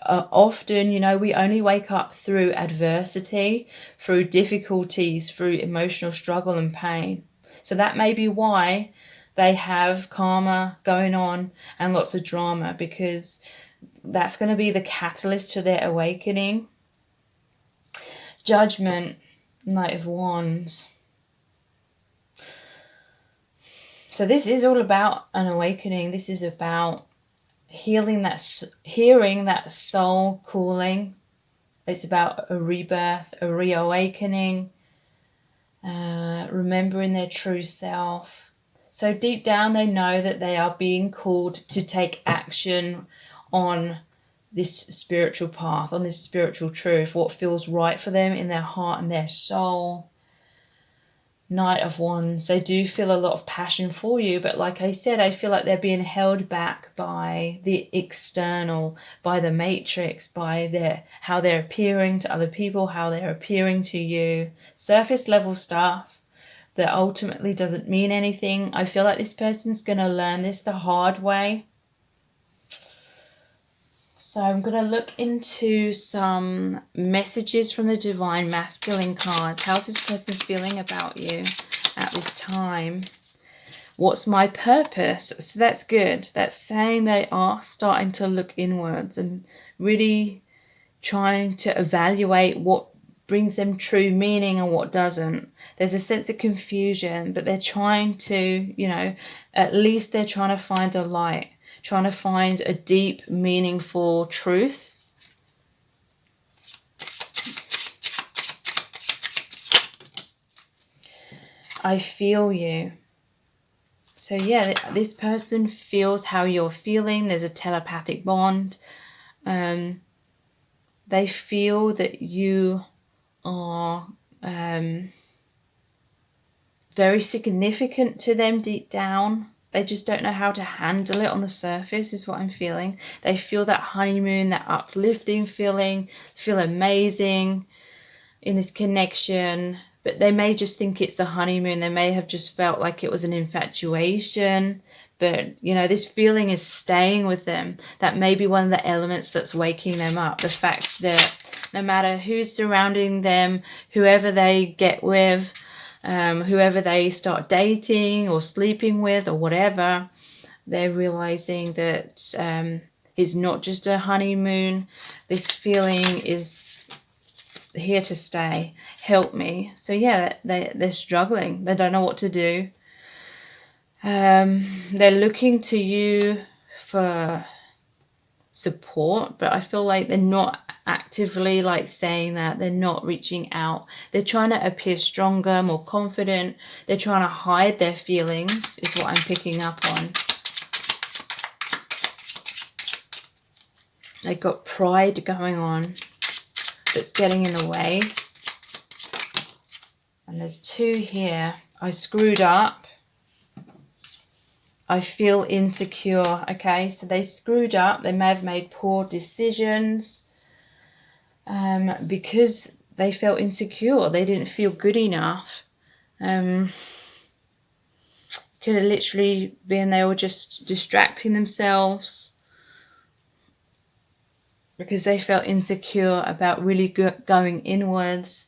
Often, you know, we only wake up through adversity, through difficulties, through emotional struggle and pain. So that may be why they have karma going on and lots of drama, because that's going to be the catalyst to their awakening. Judgment, Knight of Wands. So this is all about an awakening. This is about hearing that soul calling. It's about a rebirth, a reawakening, remembering their true self. So deep down they know that they are being called to take action on this spiritual path, on this spiritual truth, what feels right for them in their heart and their soul. Knight of Wands, they do feel a lot of passion for you, but like I said, I feel like they're being held back by the external, by the matrix, by how they're appearing to other people, how they're appearing to you. Surface level stuff that ultimately doesn't mean anything. I feel like this person's going to learn this the hard way. So I'm going to look into some messages from the Divine Masculine cards. How's this person feeling about you at this time? What's my purpose? So that's good. That's saying they are starting to look inwards and really trying to evaluate what brings them true meaning and what doesn't. There's a sense of confusion, but they're trying to, you know, at least they're trying to find a light. Trying to find a deep, meaningful truth. I feel you. So yeah, this person feels how you're feeling. There's a telepathic bond. They feel that you are very significant to them deep down. They just don't know how to handle it on the surface, is what I'm feeling. They feel that honeymoon, that uplifting feeling, feel amazing in this connection. But they may just think it's a honeymoon. They may have just felt like it was an infatuation. But, you know, this feeling is staying with them. That may be one of the elements that's waking them up. The fact that no matter who's surrounding them, whoever they get with, whoever they start dating or sleeping with or whatever, they're realizing that it's not just a honeymoon. This feeling is here to stay. Help me. So yeah, they're struggling. They don't know what to do. They're looking to you for support, but I feel like they're not actively like saying that. They're not reaching out. They're trying to appear stronger, more confident. They're trying to hide their feelings, is what I'm picking up on. They've got pride going on that's getting in the way. And there's two here. I screwed up. I feel insecure. Okay, so they screwed up. They may have made poor decisions because they felt insecure. They didn't feel good enough. Could have literally been they were just distracting themselves because they felt insecure about really going inwards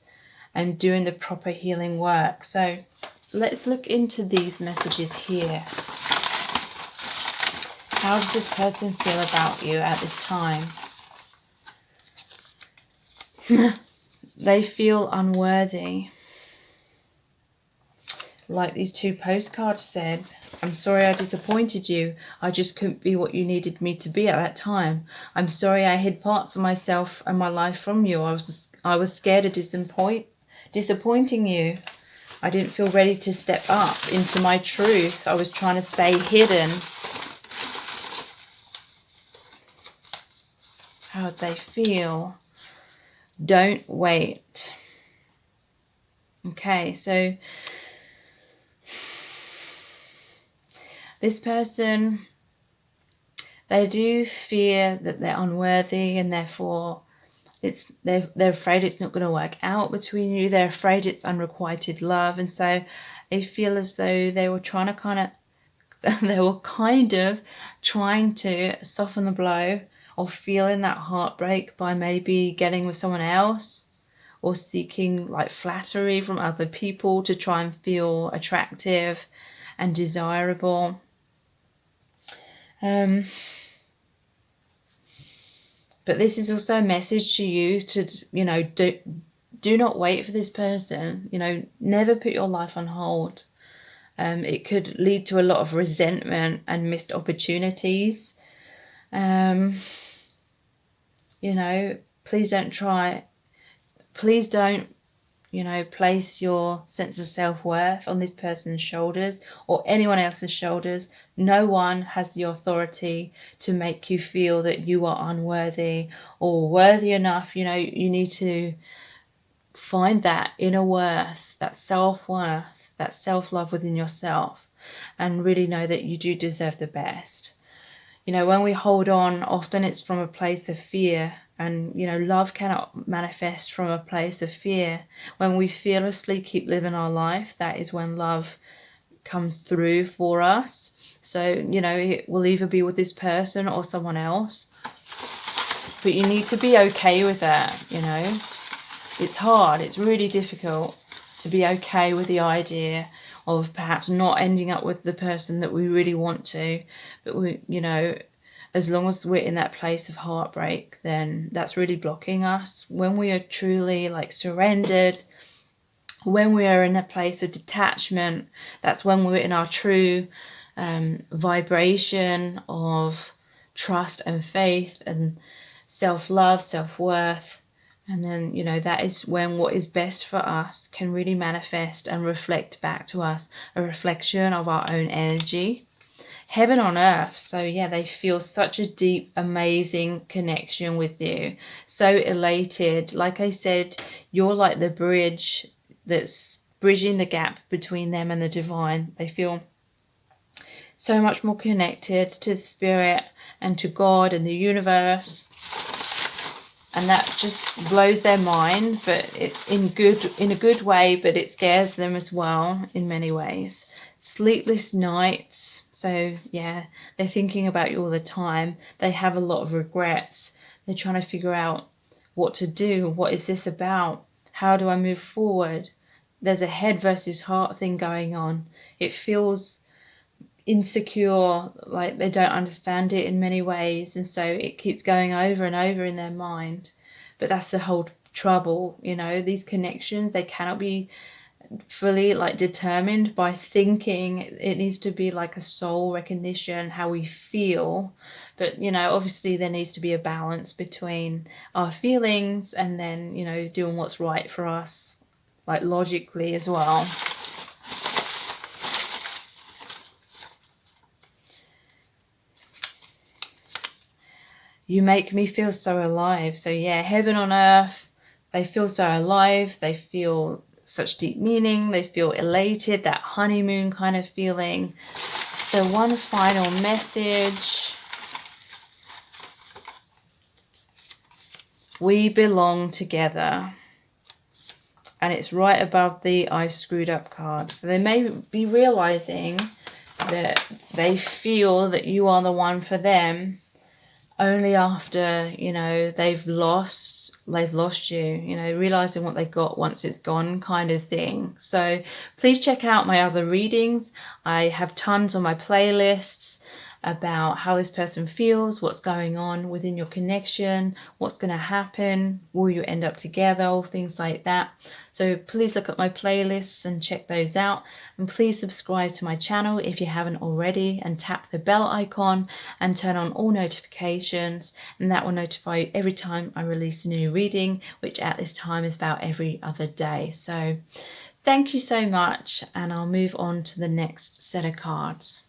and doing the proper healing work. So let's look into these messages here. How does this person feel about you at this time? They feel unworthy. Like these two postcards said, I'm sorry I disappointed you. I just couldn't be what you needed me to be at that time. I'm sorry I hid parts of myself and my life from you. I was scared of disappointing you. I didn't feel ready to step up into my truth. I was trying to stay hidden. How'd they feel? Don't wait. Okay, so this person, they do fear that they're unworthy, and therefore they're afraid it's not going to work out between you. They're afraid it's unrequited love, and so they feel as though they were kind of trying to soften the blow or feeling that heartbreak by maybe getting with someone else or seeking like flattery from other people to try and feel attractive and desirable. But this is also a message to you to, do not wait for this person. Never put your life on hold. It could lead to a lot of resentment and missed opportunities. Please don't place your sense of self-worth on this person's shoulders or anyone else's shoulders. No one has the authority to make you feel that you are unworthy or worthy enough. You need to find that inner worth, that self-worth, that self-love within yourself, and really know that you do deserve the best. When we hold on, often it's from a place of fear, and love cannot manifest from a place of fear. When we fearlessly keep living our life, that is when love comes through for us. So it will either be with this person or someone else, but you need to be okay with that. It's hard, it's really difficult to be okay with the idea of perhaps not ending up with the person that we really want to, but as long as we're in that place of heartbreak, then that's really blocking us. When we are truly surrendered, when we are in a place of detachment, that's when we're in our true vibration of trust and faith and self-love, self-worth. And then, that is when what is best for us can really manifest and reflect back to us, a reflection of our own energy. Heaven on earth. So yeah, they feel such a deep, amazing connection with you. So elated. Like I said, you're like the bridge that's bridging the gap between them and the divine. They feel so much more connected to spirit and to God and the universe. And that just blows their mind, but in a good way, but it scares them as well in many ways. Sleepless nights. So yeah, they're thinking about you all the time. They have a lot of regrets. They're trying to figure out what to do. What is this about? How do I move forward? There's a head versus heart thing going on. It feels insecure, like they don't understand it in many ways, and so it keeps going over and over in their mind. But that's the whole trouble. These connections, they cannot be fully determined by thinking. It needs to be like a soul recognition, how we feel. But obviously there needs to be a balance between our feelings and then doing what's right for us, logically as well. You make me feel so alive. So yeah, heaven on earth. They feel so alive. They feel such deep meaning. They feel elated, that honeymoon kind of feeling. So one final message. We belong together. And it's right above the I screwed up card. So they may be realizing that they feel that you are the one for them only after, you know, they've lost you, you know, realizing what they got once it's gone kind of thing. So please check out my other readings. I have tons on my playlists about how this person feels, what's going on within your connection, what's going to happen, will you end up together, all things like that. So please look at my playlists and check those out. And please subscribe to my channel if you haven't already, and tap the bell icon and turn on all notifications, and that will notify you every time I release a new reading, which at this time is about every other day. So thank you so much, and I'll move on to the next set of cards.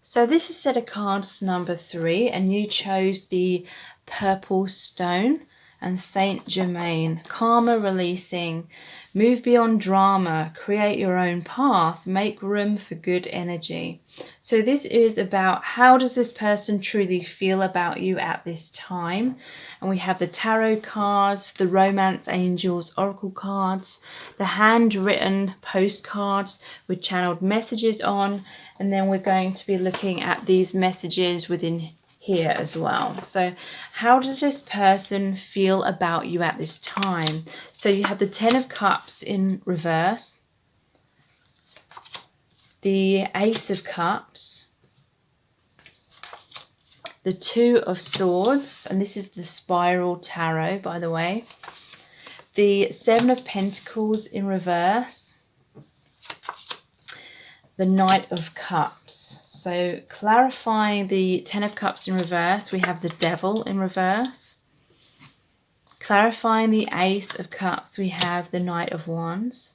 So this is set of cards number 3, and you chose the purple stone and Saint Germain. Karma releasing, move beyond drama, create your own path, make room for good energy. So this is about how does this person truly feel about you at this time. And we have the tarot cards, the romance angels oracle cards, the handwritten postcards with channeled messages on, and then we're going to be looking at these messages within here as well. So how does this person feel about you at this time? So you have the 10 of Cups in reverse, the Ace of Cups, the 2 of Swords, and this is the Spiral Tarot, by the way, the 7 of Pentacles in reverse, the Knight of Cups. So clarifying the 10 of Cups in reverse, we have the Devil in reverse. Clarifying the Ace of Cups, we have the Knight of Wands.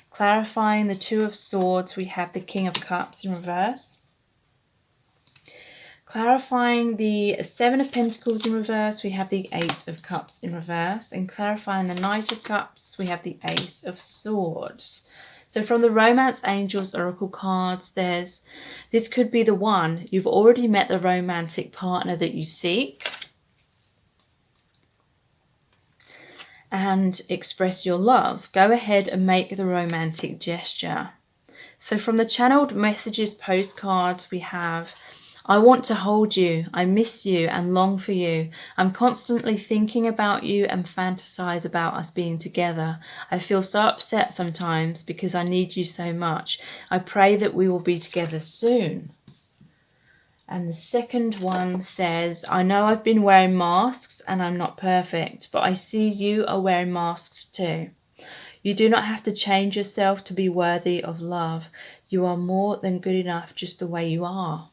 Clarifying the 2 of Swords, we have the King of Cups in reverse. Clarifying the 7 of Pentacles in reverse, we have the 8 of Cups in reverse. And clarifying the Knight of Cups, we have the Ace of Swords. So from the Romance Angels Oracle cards, this could be the one. You've already met the romantic partner that you seek. And express your love. Go ahead and make the romantic gesture. So from the channeled messages postcards, we have, I want to hold you, I miss you and long for you. I'm constantly thinking about you and fantasize about us being together. I feel so upset sometimes because I need you so much. I pray that we will be together soon. And the second one says, I know I've been wearing masks and I'm not perfect, but I see you are wearing masks too. You do not have to change yourself to be worthy of love. You are more than good enough just the way you are.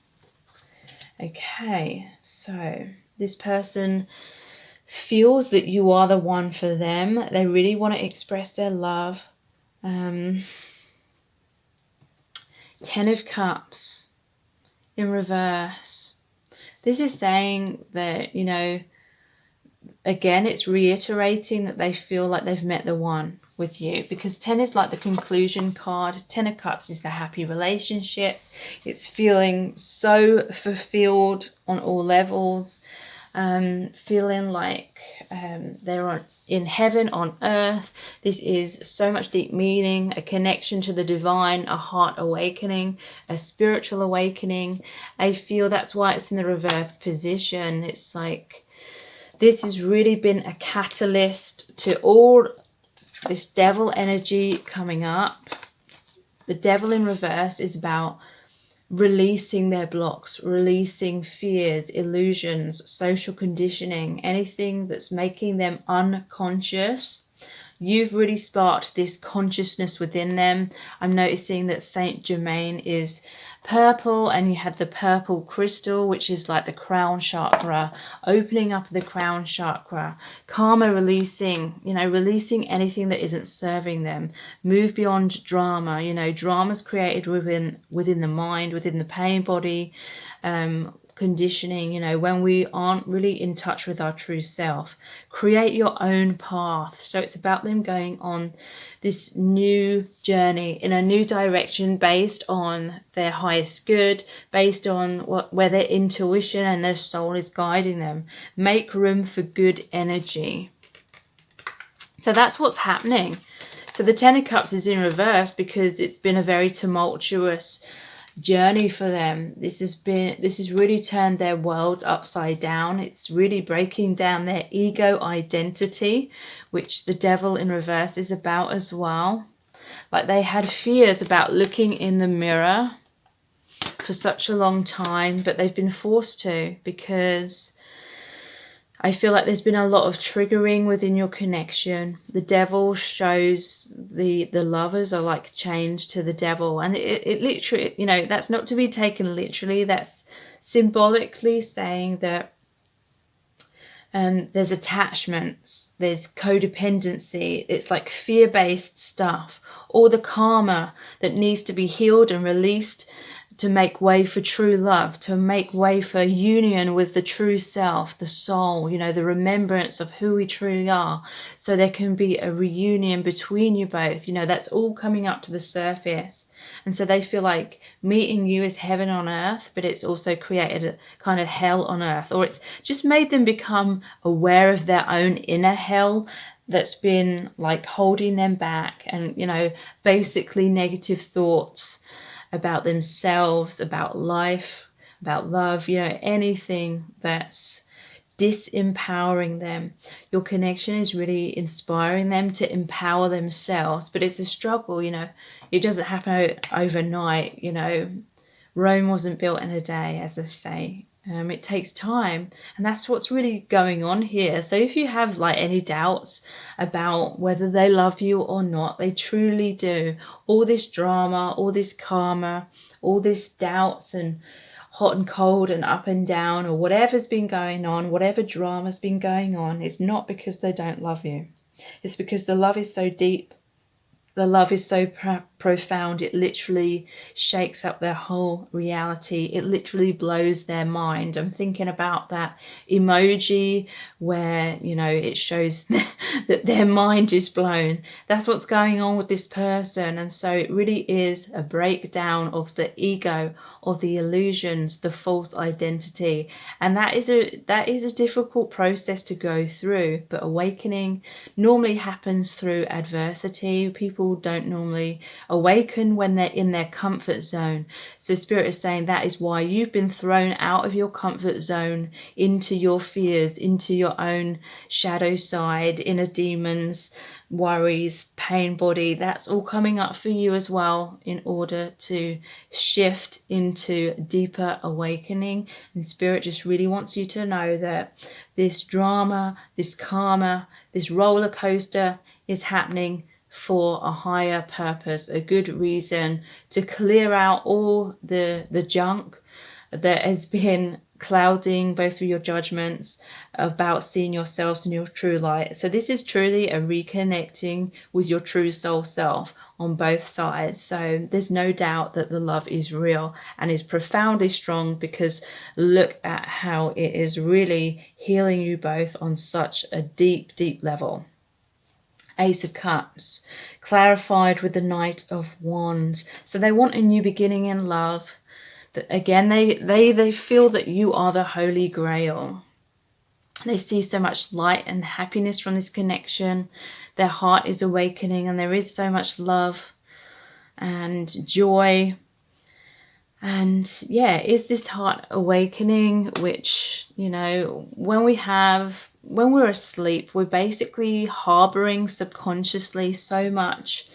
Okay, so this person feels that you are the one for them. They really want to express their love. 10 of Cups in reverse. This is saying that, you know, again, it's reiterating that they feel like they've met the one with you, because 10 is like the conclusion card. 10 of Cups is the happy relationship. It's feeling so fulfilled on all levels, feeling like they're in heaven on earth. This is so much deep meaning, a connection to the divine, a heart awakening, a spiritual awakening. I feel that's why it's in the reversed position. It's like this has really been a catalyst to all this devil energy coming up. The devil in reverse is about releasing their blocks, releasing fears, illusions, social conditioning, anything that's making them unconscious. You've really sparked this consciousness within them. I'm noticing that Saint Germain is purple, and you have the purple crystal, which is like the crown chakra, opening up the crown chakra. Karma releasing, you know, releasing anything that isn't serving them. Move beyond drama. You know, drama's created within the mind, within the pain body. conditioning, you know, when we aren't really in touch with our true self. Create your own path. So it's about them going on this new journey in a new direction based on their highest good, based on where their intuition and their soul is guiding them. Make room for good energy. So that's what's happening. So the Ten of Cups is in reverse because it's been a very tumultuous journey for them. This has really turned their world upside down. It's really breaking down their ego identity, which the Devil in reverse is about as well. Like they had fears about looking in the mirror for such a long time, but they've been forced to, because I feel like there's been a lot of triggering within your connection. The Devil shows the lovers are like chained to the Devil. And it literally, you know, that's not to be taken literally. That's symbolically saying that there's attachments, there's codependency. It's like fear-based stuff. All the karma that needs to be healed and released to make way for true love, to make way for union with the true self, the soul, you know, the remembrance of who we truly are. So there can be a reunion between you both. You know, that's all coming up to the surface. And so they feel like meeting you is heaven on earth, but it's also created a kind of hell on earth, or it's just made them become aware of their own inner hell that's been like holding them back. And, you know, basically negative thoughts about themselves, about life, about love, you know, anything that's disempowering them. Your connection is really inspiring them to empower themselves, but it's a struggle, you know. It doesn't happen overnight, you know. Rome wasn't built in a day, as I say. It takes time, and that's what's really going on here. So if you have like any doubts about whether they love you or not, they truly do. All this drama, all this karma, all this doubts and hot and cold and up and down, or whatever's been going on, whatever drama's been going on, it's not because they don't love you. It's because the love is so deep. The love is so profound, it literally shakes up their whole reality. It literally blows their mind. I'm thinking about that emoji where, you know, it shows that their mind is blown. That's what's going on with this person. And so it really is a breakdown of the ego, of the illusions, the false identity. And that is a difficult process to go through. But awakening normally happens through adversity. People don't normally awaken when they're in their comfort zone. So Spirit is saying that is why you've been thrown out of your comfort zone into your fears, into your own shadow side, inner demons, worries, pain body. That's all coming up for you as well in order to shift into deeper awakening. And Spirit just really wants you to know that this drama, this karma, this roller coaster is happening for a higher purpose, a good reason to clear out all the junk that has been clouding both of your judgments about seeing yourselves in your true light. So this is truly a reconnecting with your true soul self on both sides. So there's no doubt that the love is real and is profoundly strong, because look at how it is really healing you both on such a deep, deep level. Ace of Cups, clarified with the Knight of Wands. So they want a new beginning in love. That again, they feel that you are the Holy Grail. They see so much light and happiness from this connection. Their heart is awakening, and there is so much love and joy. And yeah, is this heart awakening, which, you know, when we're asleep, we're basically harboring subconsciously so much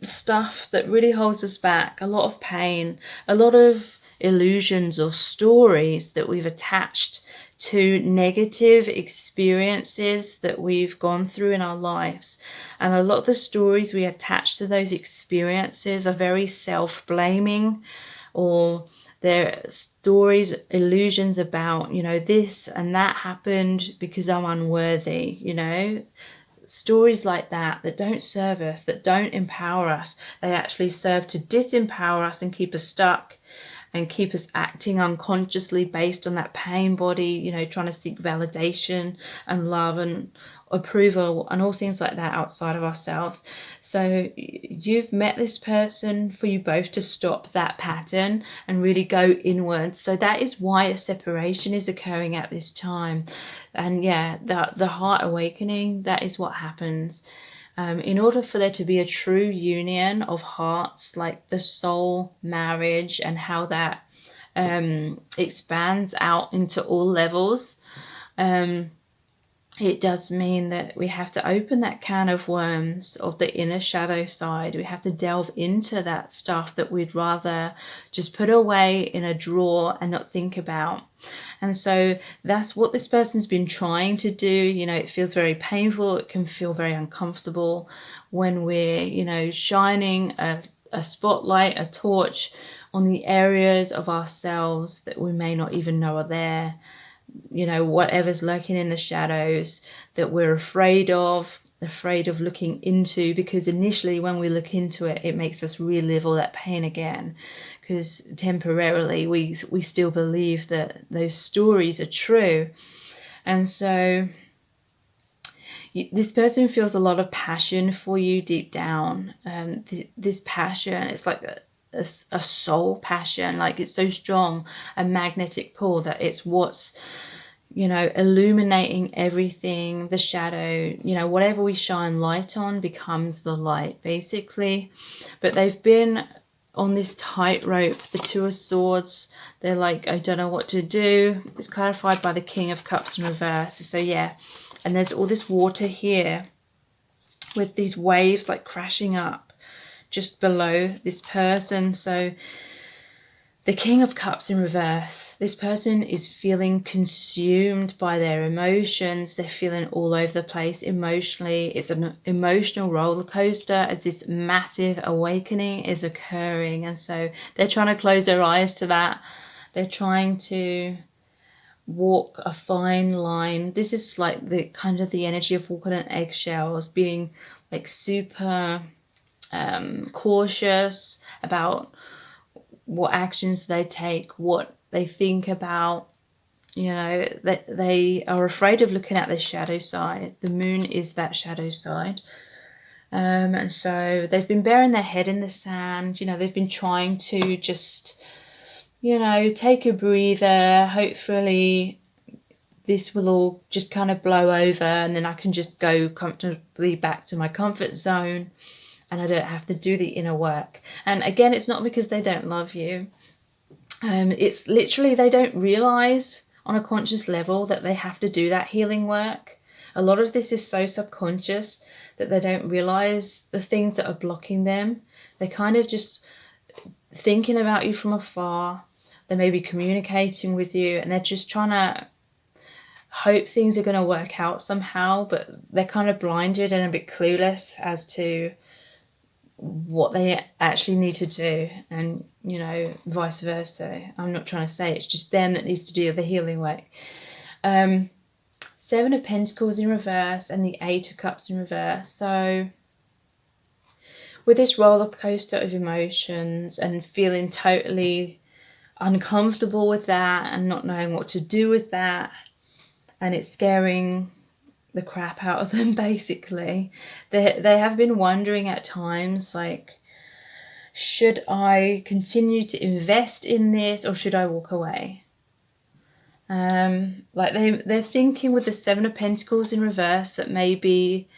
stuff that really holds us back, a lot of pain, a lot of illusions or stories that we've attached to negative experiences that we've gone through in our lives. And a lot of the stories we attach to those experiences are very self-blaming, or they're stories, illusions about, you know, this and that happened because I'm unworthy, you know. Stories like that don't serve us, that don't empower us. They actually serve to disempower us and keep us stuck and keep us acting unconsciously based on that pain body, you know, trying to seek validation and love and approval and all things like that outside of ourselves. So you've met this person for you both to stop that pattern and really go inwards. So that is why a separation is occurring at this time. And yeah, the heart awakening, that is what happens. In order for there to be a true union of hearts, like the soul marriage and how that expands out into all levels, it does mean that we have to open that can of worms of the inner shadow side. We have to delve into that stuff that we'd rather just put away in a drawer and not think about. And so that's what this person's been trying to do. You know, it feels very painful. It can feel very uncomfortable when we're, you know, shining a spotlight, a torch on the areas of ourselves that we may not even know are there. You know, whatever's lurking in the shadows that we're afraid of looking into, because initially when we look into it, it makes us relive all that pain again, because temporarily we still believe that those stories are true. And so this person feels a lot of passion for you deep down. This passion, it's like a soul passion, like it's so strong, a magnetic pull, that it's what's, you know, illuminating everything, the shadow, you know, whatever we shine light on becomes the light, basically. But they've been on this tightrope, the Two of Swords. They're like, I don't know what to do. It's clarified by the King of Cups in reverse. So yeah, and there's all this water here with these waves like crashing up just below this person. So the King of Cups in reverse, this person is feeling consumed by their emotions. They're feeling all over the place emotionally. It's an emotional roller coaster as this massive awakening is occurring. And so they're trying to close their eyes to that. They're trying to walk a fine line. This is like the kind of the energy of walking on eggshells, being like super cautious about what actions they take, what they think about. You know, that they are afraid of looking at the shadow side. The moon is that shadow side. And so they've been burying their head in the sand. You know, they've been trying to just, you know, take a breather. Hopefully this will all just kind of blow over and then I can just go comfortably back to my comfort zone and I don't have to do the inner work. And again, it's not because they don't love you. It's literally they don't realize on a conscious level that they have to do that healing work. A lot of this is so subconscious that they don't realize the things that are blocking them. They're kind of just thinking about you from afar. They may be communicating with you and they're just trying to hope things are going to work out somehow, but they're kind of blinded and a bit clueless as to what they actually need to do, and you know, vice versa. I'm not trying to say it's just them that needs to do the healing work. Seven of Pentacles in reverse and the Eight of Cups in reverse. So with this roller coaster of emotions and feeling totally uncomfortable with that and not knowing what to do with that, and it's scaring the crap out of them, basically. They have been wondering at times, like, should I continue to invest in this or should I walk away? Like they're thinking with the Seven of Pentacles in reverse that maybe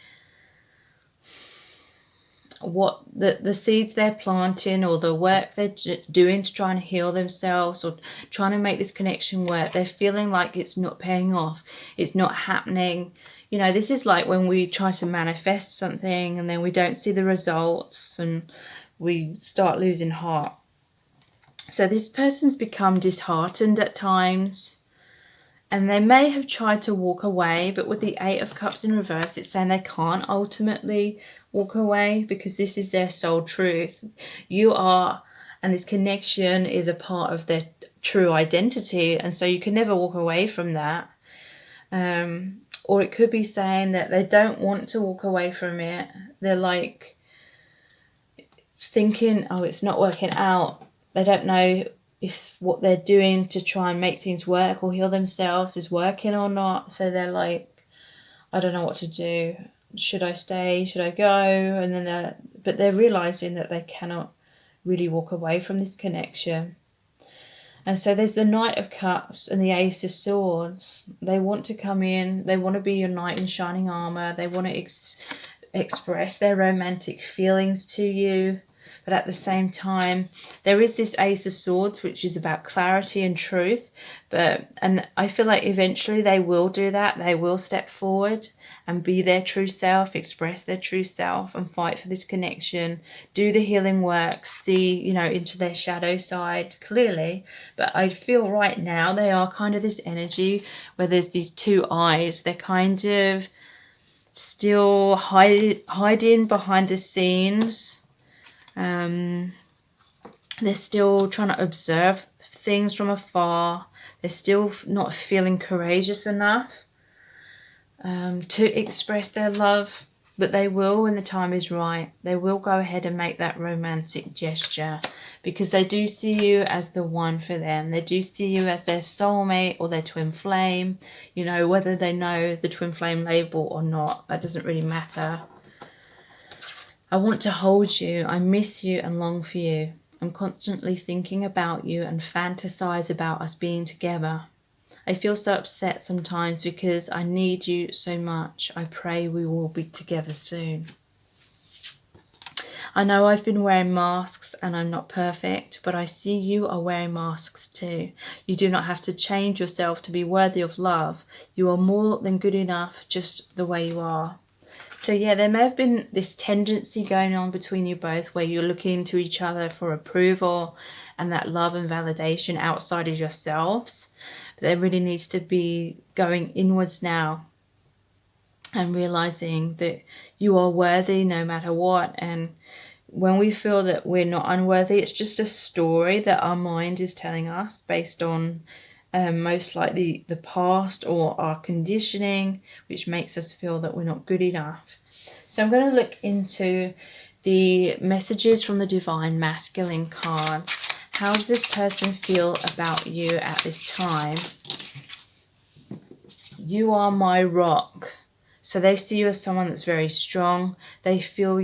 what the seeds they're planting or the work they're doing to try and heal themselves or trying to make this connection work, they're feeling like it's not paying off, it's not happening. You know, this is like when we try to manifest something and then we don't see the results and we start losing heart. So this person's become disheartened at times and they may have tried to walk away, but with the Eight of Cups in reverse, it's saying they can't ultimately walk away because this is their soul truth. You are, and this connection is a part of their true identity, and so you can never walk away from that. Or it could be saying that they don't want to walk away from it. They're like thinking, oh, it's not working out. They don't know if what they're doing to try and make things work or heal themselves is working or not. So they're like, I don't know what to do. Should I stay? Should I go? And then they're realizing that they cannot really walk away from this connection. And so there's the Knight of Cups and the Ace of Swords. They want to come in. They want to be your knight in shining armor. They want to express their romantic feelings to you. But at the same time, there is this Ace of Swords, which is about clarity and truth. And I feel like eventually they will do that. They will step forward and be their true self, express their true self, and fight for this connection, do the healing work, see, into their shadow side clearly. But I feel right now they are kind of this energy where there's these two eyes. They're kind of still hiding behind the scenes. They're still trying to observe things from afar. They're still not feeling courageous enough to express their love, but they will when the time is right. They will go ahead and make that romantic gesture because they do see you as the one for them. They do see you as their soulmate or their twin flame. Whether they know the twin flame label or not, that doesn't really matter. I want to hold you. I miss you and long for you. I'm constantly thinking about you and fantasize about us being together. I feel so upset sometimes because I need you so much. I pray we will be together soon. I know I've been wearing masks and I'm not perfect, but I see you are wearing masks too. You do not have to change yourself to be worthy of love. You are more than good enough just the way you are. So yeah, there may have been this tendency going on between you both where you're looking to each other for approval and that love and validation outside of yourselves. But there really needs to be going inwards now and realizing that you are worthy no matter what. And when we feel that we're not unworthy, it's just a story that our mind is telling us based on most likely the past or our conditioning, which makes us feel that we're not good enough. So I'm going to look into the messages from the Divine Masculine cards. How does this person feel about you at this time? You are my rock. So they see you as someone that's very strong. They feel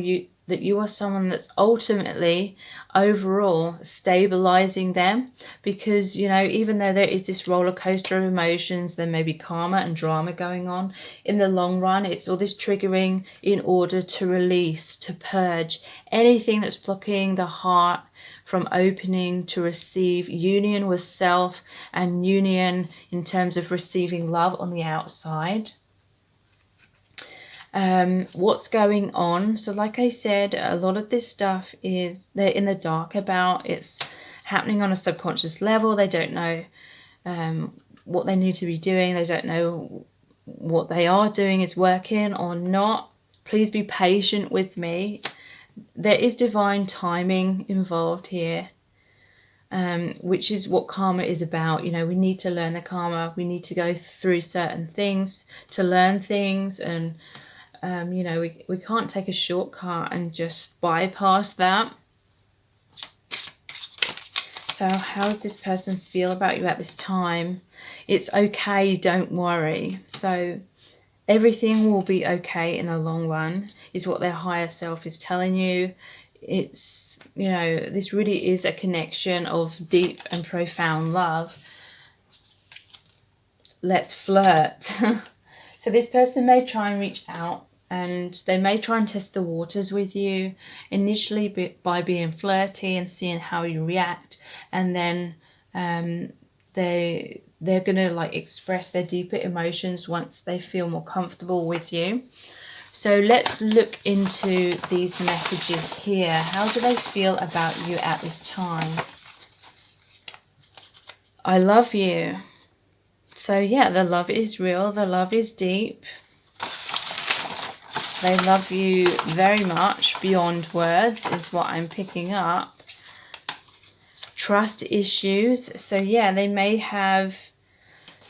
that you are someone that's ultimately, overall, stabilizing them. Because, even though there is this roller coaster of emotions, there may be karma and drama going on. In the long run, it's all this triggering in order to release, to purge anything that's blocking the heart from opening to receive union with self and union in terms of receiving love on the outside. What's going on? So like I said, a lot of this stuff they're in the dark about. It's happening on a subconscious level. They don't know what they need to be doing. They don't know what they are doing is working or not. Please be patient with me. There is divine timing involved here, which is what karma is about. We need to learn the karma. We need to go through certain things to learn things, and we can't take a shortcut and just bypass that. So how does this person feel about you at this time? It's okay, don't worry. So everything will be okay in the long run, is what their higher self is telling you. It's, this really is a connection of deep and profound love. Let's flirt. So this person may try and reach out, and they may try and test the waters with you initially by being flirty and seeing how you react, and then they're gonna express their deeper emotions once they feel more comfortable with you. So let's look into these messages here. How do they feel about you at this time? I love you. So yeah, the love is real, the love is deep. They love you very much beyond words is what I'm picking up. Trust issues. So yeah, they may have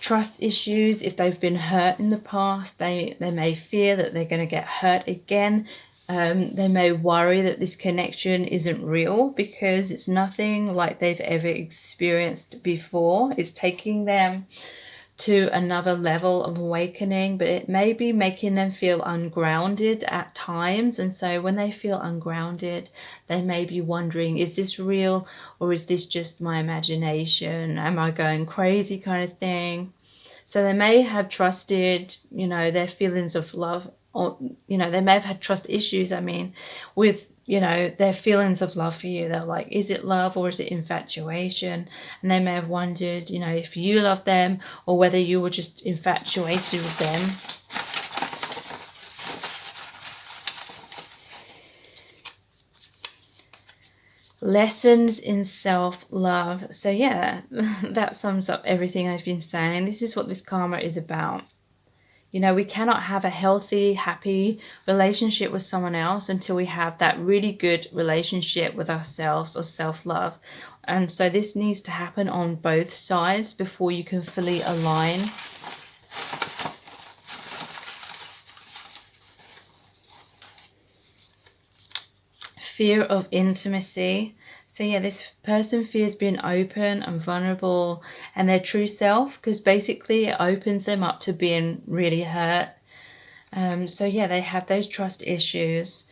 trust issues if they've been hurt in the past. They may fear that they're going to get hurt again. They may worry that this connection isn't real because it's nothing like they've ever experienced before. It's taking them to another level of awakening, but it may be making them feel ungrounded at times. And so when they feel ungrounded, they may be wondering, is this real, or is this just my imagination? Am I going crazy, kind of thing? So they may have trusted, their feelings of love, or, they may have had trust issues, with, their feelings of love for you. They're like, is it love or is it infatuation? And they may have wondered, if you love them or whether you were just infatuated with them. Lessons in self-love. So yeah, that sums up everything I've been saying. This is what this karma is about. We cannot have a healthy, happy relationship with someone else until we have that really good relationship with ourselves, or self-love. And so this needs to happen on both sides before you can fully align. Fear of intimacy. So yeah, this person fears being open and vulnerable and their true self, because basically it opens them up to being really hurt. So yeah, they have those trust issues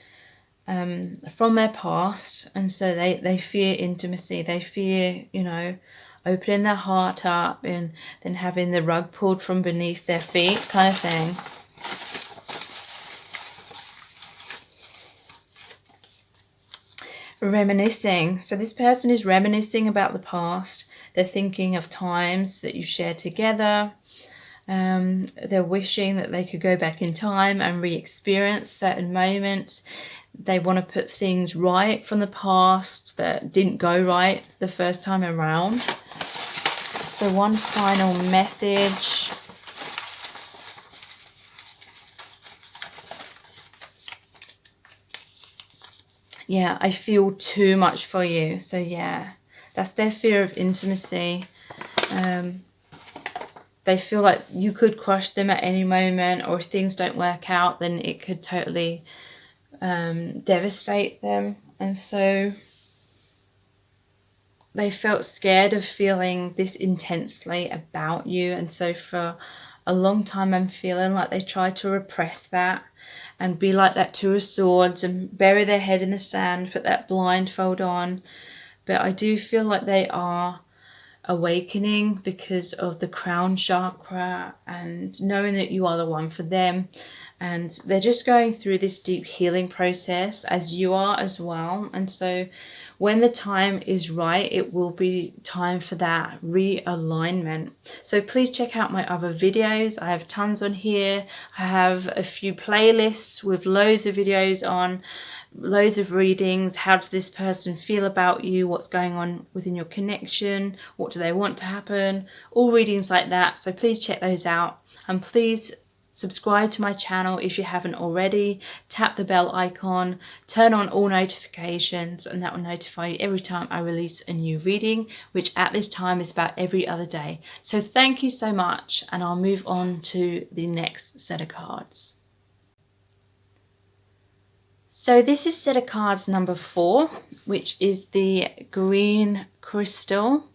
from their past, and so they fear intimacy. They fear, opening their heart up and then having the rug pulled from beneath their feet, kind of thing. Reminiscing. So this person is reminiscing about the past. They're thinking of times that you shared together. They're wishing that they could go back in time and re-experience certain moments. They want to put things right from the past that didn't go right the first time around. So one final message. Yeah, I feel too much for you. So yeah, that's their fear of intimacy. They feel like you could crush them at any moment, or if things don't work out, then it could totally devastate them. And so they felt scared of feeling this intensely about you. And so for a long time, I'm feeling like they tried to repress that and be like that Two of Swords and bury their head in the sand, put that blindfold on. But I do feel like they are awakening because of the crown chakra and knowing that you are the one for them. And they're just going through this deep healing process, as you are as well. And so when the time is right, it will be time for that realignment. So please check out my other videos. I have tons on here. I have a few playlists with loads of videos on, loads of readings. How does this person feel about you? What's going on within your connection? What do they want to happen? All readings like that. So please check those out. And please subscribe to my channel if you haven't already. Tap the bell icon, turn on all notifications, and that will notify you every time I release a new reading, which at this time is about every other day. So thank you so much, and I'll move on to the next set of cards. So this is set of cards number 4, which is the green crystal.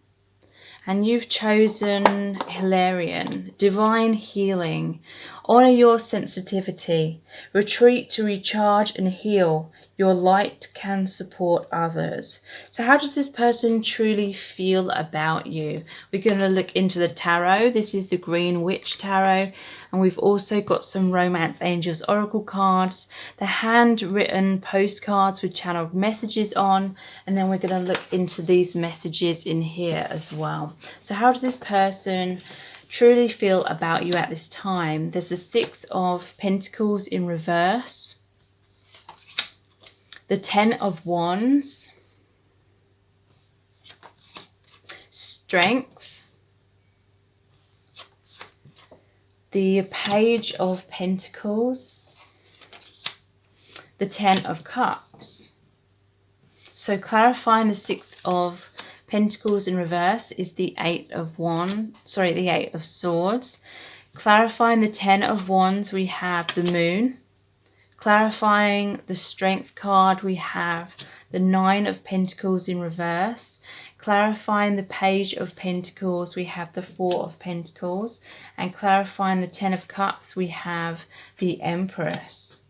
And you've chosen Hilarion, divine healing. Honor your sensitivity. Retreat to recharge and heal. Your light can support others. So how does this person truly feel about you? We're going to look into the tarot. This is the Green Witch Tarot. And we've also got some Romance Angels Oracle cards, the handwritten postcards with channeled messages on, and then we're going to look into these messages in here as well. So how does this person truly feel about you at this time? There's the 6 of Pentacles in reverse, the 10 of Wands, Strength, the Page of Pentacles, the 10 of Cups. So clarifying the 6 of Pentacles in reverse is the 8 of the 8 of Swords. Clarifying the 10 of Wands, we have the Moon. Clarifying the Strength card, we have the Nine of Pentacles in reverse. Clarifying the Page of Pentacles, we have the Four of Pentacles. And clarifying the Ten of Cups, we have the Empress.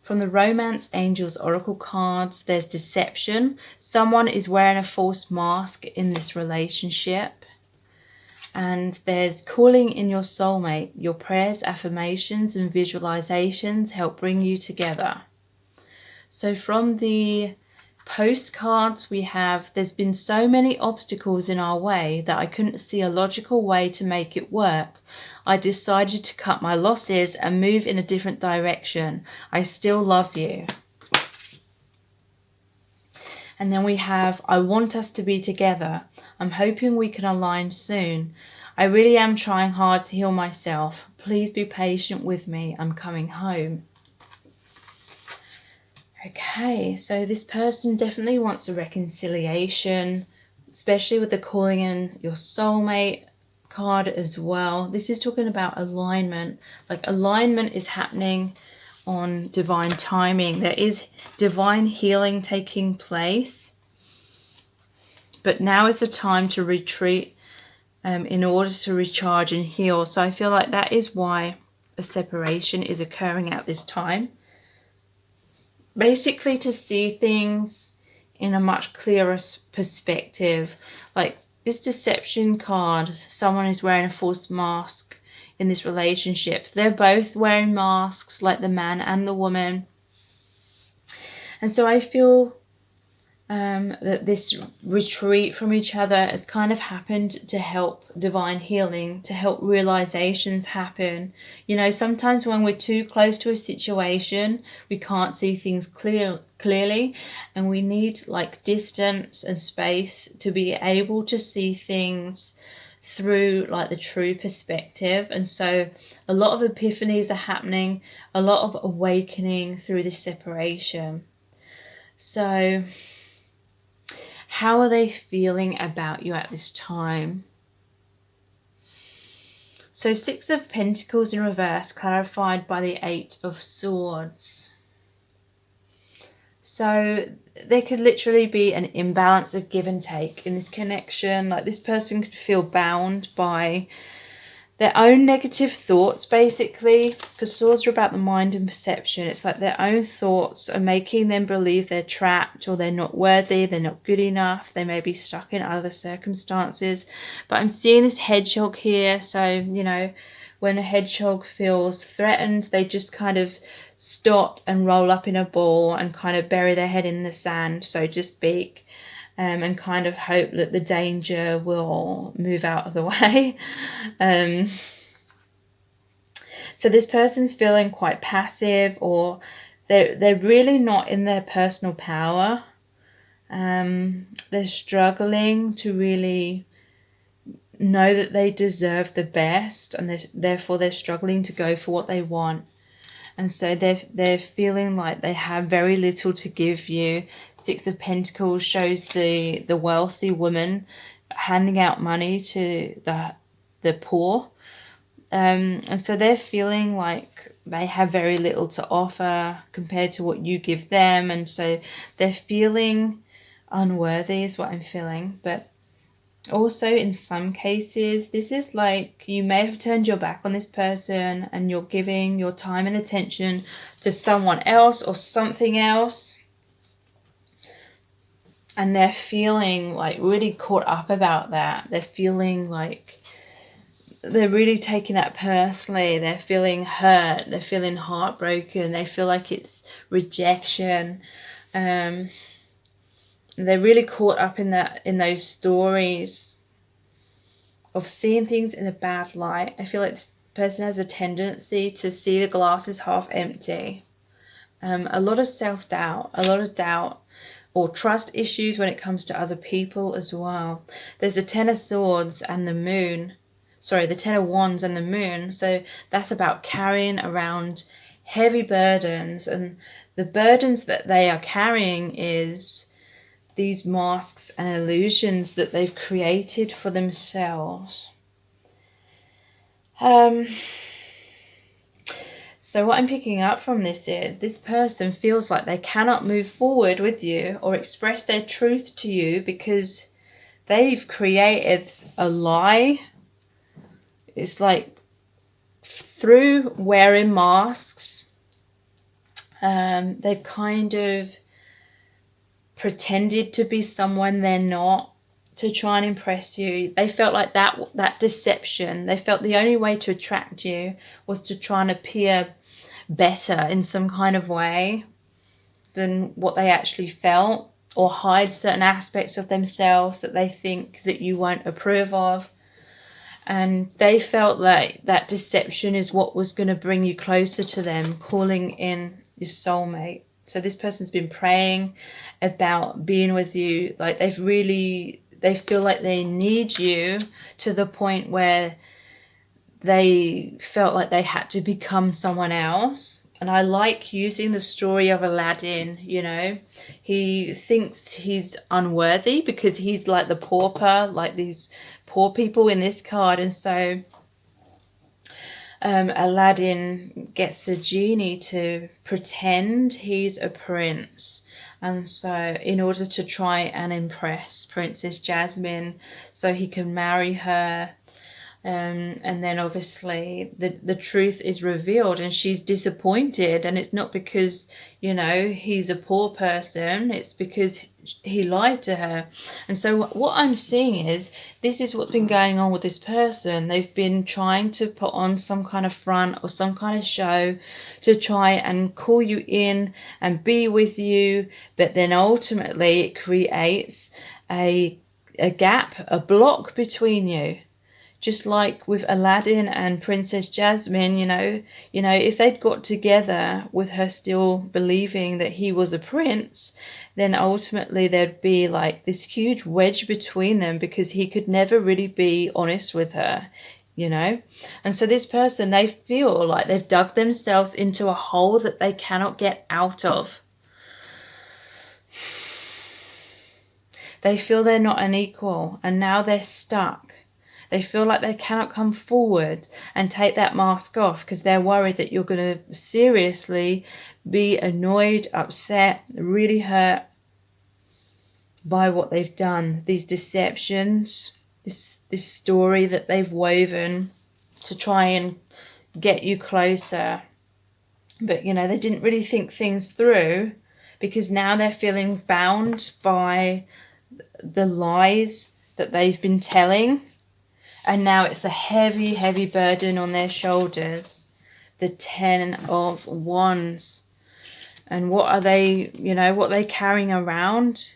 From the Romance Angels Oracle cards, there's deception. Someone is wearing a false mask in this relationship. And there's calling in your soulmate. Your prayers, affirmations, and visualizations help bring you together. So from the postcards we have, there's been so many obstacles in our way that I couldn't see a logical way to make it work. I decided to cut my losses and move in a different direction. I still love you. And then we have, I want us to be together. I'm hoping we can align soon. I really am trying hard to heal myself. Please be patient with me. I'm coming home. Okay, so this person definitely wants a reconciliation, especially with the calling in your soulmate card as well. This is talking about alignment. Like alignment is happening on divine timing. There is divine healing taking place, but now is the time to retreat in order to recharge and heal. So I feel like that is why a separation is occurring at this time, basically to see things in a much clearer perspective. Like this deception card, someone is wearing a false mask in this relationship. They're both wearing masks, like the man and the woman. And so I feel that this retreat from each other has kind of happened to help divine healing, to help realizations happen. You know, sometimes when we're too close to a situation, we can't see things clearly, and we need like distance and space to be able to see things through like the true perspective. And so a lot of epiphanies are happening, a lot of awakening through this separation. So how are they feeling about you at this time? So Six of Pentacles in reverse, clarified by the Eight of Swords. So there could literally be an imbalance of give and take in this connection. Like this person could feel bound by their own negative thoughts, basically, because swords are about the mind and perception. It's like their own thoughts are making them believe they're trapped, or they're not worthy, they're not good enough, they may be stuck in other circumstances. But I'm seeing this hedgehog here. So, you know, when a hedgehog feels threatened, they just kind of stop and roll up in a ball and kind of bury their head in the sand, so to speak. And kind of hope that the danger will move out of the way. So this person's feeling quite passive, or they're really not in their personal power. They're struggling to really know that they deserve the best, and therefore they're struggling to go for what they want. And so they're feeling like they have very little to give you. Six of Pentacles shows the wealthy woman handing out money to the poor. And so they're feeling like they have very little to offer compared to what you give them. And so they're feeling unworthy is what I'm feeling. But also in some cases, this is like you may have turned your back on this person and you're giving your time and attention to someone else or something else, and they're feeling like really caught up about that. They're feeling like they're really taking that personally. They're feeling hurt, they're feeling heartbroken, they feel like it's rejection. They're really caught up in those stories of seeing things in a bad light. I feel like this person has a tendency to see the glass as half empty. A lot of self-doubt, a lot of doubt or trust issues when it comes to other people as well. There's the Ten of Swords and the Moon. Sorry, the Ten of Wands and the Moon. So that's about carrying around heavy burdens. And the burdens that they are carrying is these masks and illusions that they've created for themselves. So what I'm picking up from this is this person feels like they cannot move forward with you or express their truth to you because they've created a lie. It's like through wearing masks, they've kind of pretended to be someone they're not to try and impress you. They felt like that deception, they felt the only way to attract you was to try and appear better in some kind of way than what they actually felt, or hide certain aspects of themselves that they think that you won't approve of. And they felt like that deception is what was going to bring you closer to them, calling in your soulmate. So this person's been praying about being with you. Like they feel like they need you to the point where they felt like they had to become someone else. And I like using the story of Aladdin, you know. He thinks he's unworthy because he's like the pauper, like these poor people in this card. And so Aladdin gets the genie to pretend he's a prince. And so in order to try and impress Princess Jasmine so he can marry her, and then obviously the truth is revealed and she's disappointed, and it's not because, you know, he's a poor person, it's because he lied to her. And so what I'm seeing is this is what's been going on with this person. They've been trying to put on some kind of front or some kind of show to try and call you in and be with you, but then ultimately it creates a gap, a block between you. Just like with Aladdin and Princess Jasmine, you know, if they'd got together with her still believing that he was a prince, then ultimately there'd be like this huge wedge between them because he could never really be honest with her, you know. And so this person, they feel like they've dug themselves into a hole that they cannot get out of. They feel they're not an equal, and now they're stuck. They feel like they cannot come forward and take that mask off because they're worried that you're going to seriously be annoyed, upset, really hurt by what they've done. These deceptions, this story that they've woven to try and get you closer. But, you know, they didn't really think things through because now they're feeling bound by the lies that they've been telling. And now it's a heavy, heavy burden on their shoulders. The 10 of Wands. And what are they, you know, what are they carrying around?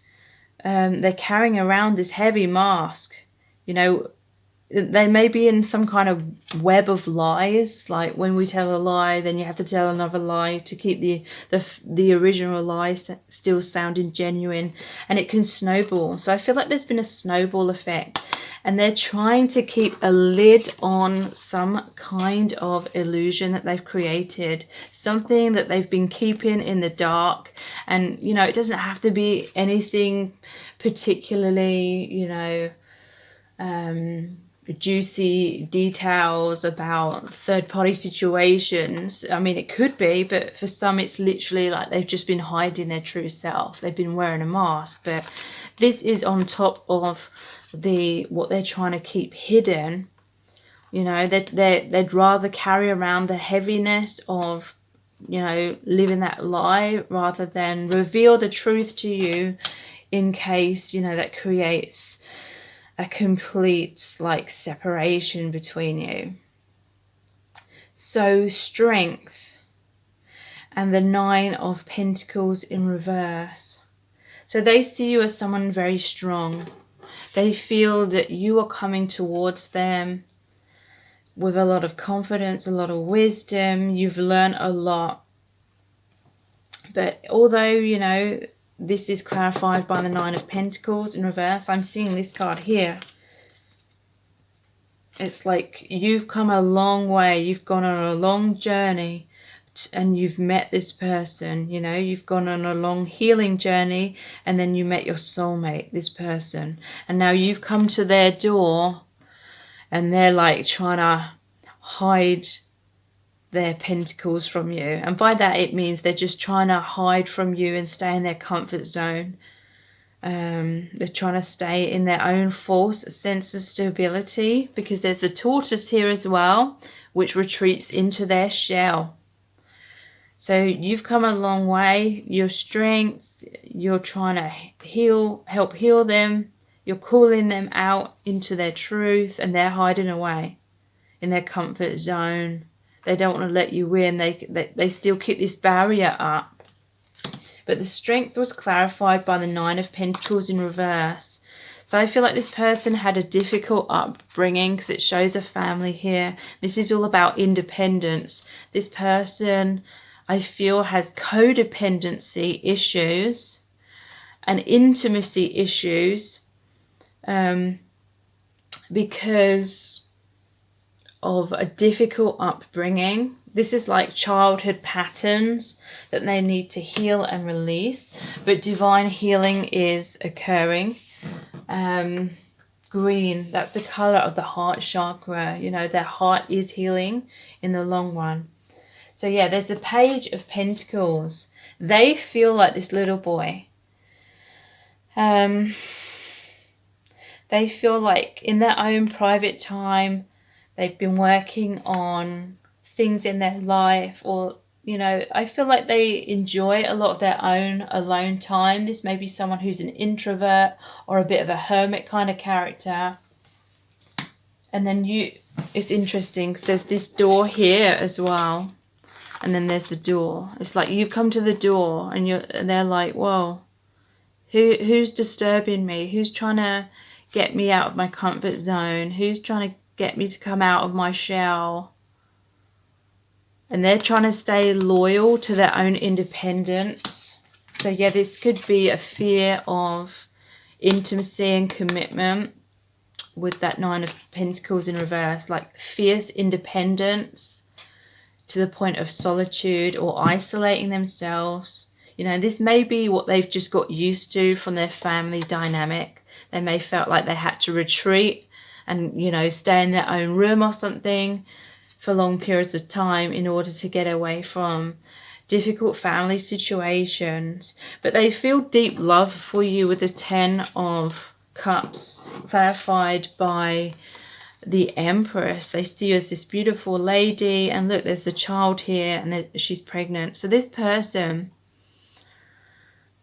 They're carrying around this heavy mask. You know, they may be in some kind of web of lies. Like when we tell a lie, then you have to tell another lie to keep the original lie still sounding genuine. And it can snowball. So I feel like there's been a snowball effect. And they're trying to keep a lid on some kind of illusion that they've created, something that they've been keeping in the dark. And, you know, it doesn't have to be anything particularly, you know, juicy details about third-party situations. I mean, it could be, but for some it's literally like they've just been hiding their true self. They've been wearing a mask. But this is on top of what they're trying to keep hidden. You know, they'd rather carry around the heaviness of, you know, living that lie rather than reveal the truth to you, in case, you know, that creates a complete like separation between you. So Strength and the 9 of Pentacles in reverse. So they see you as someone very strong. They feel that you are coming towards them with a lot of confidence, a lot of wisdom. You've learned a lot. But although, you know, this is clarified by the 9 of Pentacles in reverse, I'm seeing this card here. It's like you've come a long way. You've gone on a long journey and you've met this person, you know, you've gone on a long healing journey and then you met your soulmate, this person. And now you've come to their door and they're like trying to hide their pentacles from you. And by that, it means they're just trying to hide from you and stay in their comfort zone. They're trying to stay in their own false sense of stability, because there's the tortoise here as well, which retreats into their shell. So you've come a long way. Your strength, you're trying to help heal them. You're calling them out into their truth, and they're hiding away in their comfort zone. They don't want to let you in. They still keep this barrier up. But the strength was clarified by the 9 of Pentacles in reverse. So I feel like this person had a difficult upbringing, because it shows a family here. This is all about independence. This person, I feel, has codependency issues and intimacy issues because of a difficult upbringing. This is like childhood patterns that they need to heal and release, but divine healing is occurring. Green, that's the color of the heart chakra. You know, their heart is healing in the long run. So yeah, there's the Page of Pentacles. They feel like this little boy. They feel like in their own private time, they've been working on things in their life, or, you know, I feel like they enjoy a lot of their own alone time. This may be someone who's an introvert or a bit of a hermit kind of character. And then it's interesting because there's this door here as well. And then there's the door. It's like you've come to the door and they're like, whoa, who's disturbing me? Who's trying to get me out of my comfort zone? Who's trying to get me to come out of my shell? And they're trying to stay loyal to their own independence. So yeah, this could be a fear of intimacy and commitment with that 9 of Pentacles in reverse, like fierce independence to the point of solitude or isolating themselves. You know, this may be what they've just got used to from their family dynamic. They may felt like they had to retreat and, you know, stay in their own room or something for long periods of time in order to get away from difficult family situations. But they feel deep love for you with the 10 of Cups, clarified by the Empress. They see you as this beautiful lady, and look, there's a child here, and she's pregnant. So this person,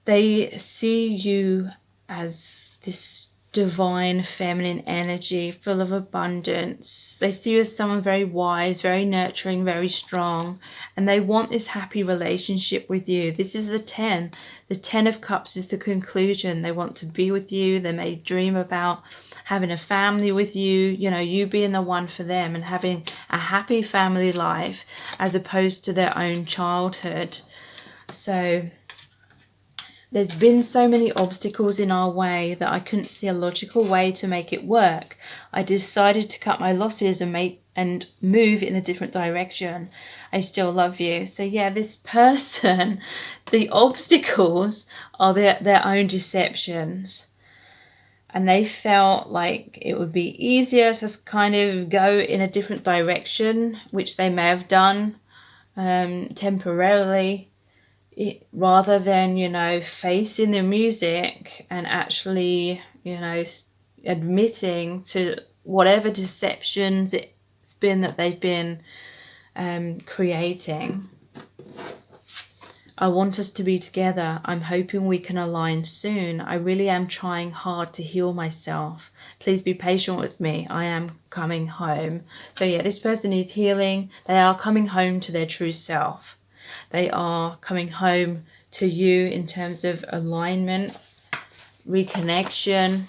they see you as this divine feminine energy full of abundance. They see you as someone very wise, very nurturing, very strong, and they want this happy relationship with you. This is the 10. The 10 of Cups is the conclusion. They want to be with you. They may dream about having a family with you, you know, you being the one for them and having a happy family life as opposed to their own childhood. So there's been so many obstacles in our way that I couldn't see a logical way to make it work. I decided to cut my losses and move in a different direction. I still love you. So yeah, this person, the obstacles are their own deceptions. And they felt like it would be easier to kind of go in a different direction, which they may have done temporarily, rather than, you know, facing the music and actually, you know, admitting to whatever deceptions it's been that they've been creating. I want us to be together. I'm hoping we can align soon. I really am trying hard to heal myself. Please be patient with me. I am coming home. So yeah, this person is healing. They are coming home to their true self. They are coming home to you in terms of alignment, reconnection.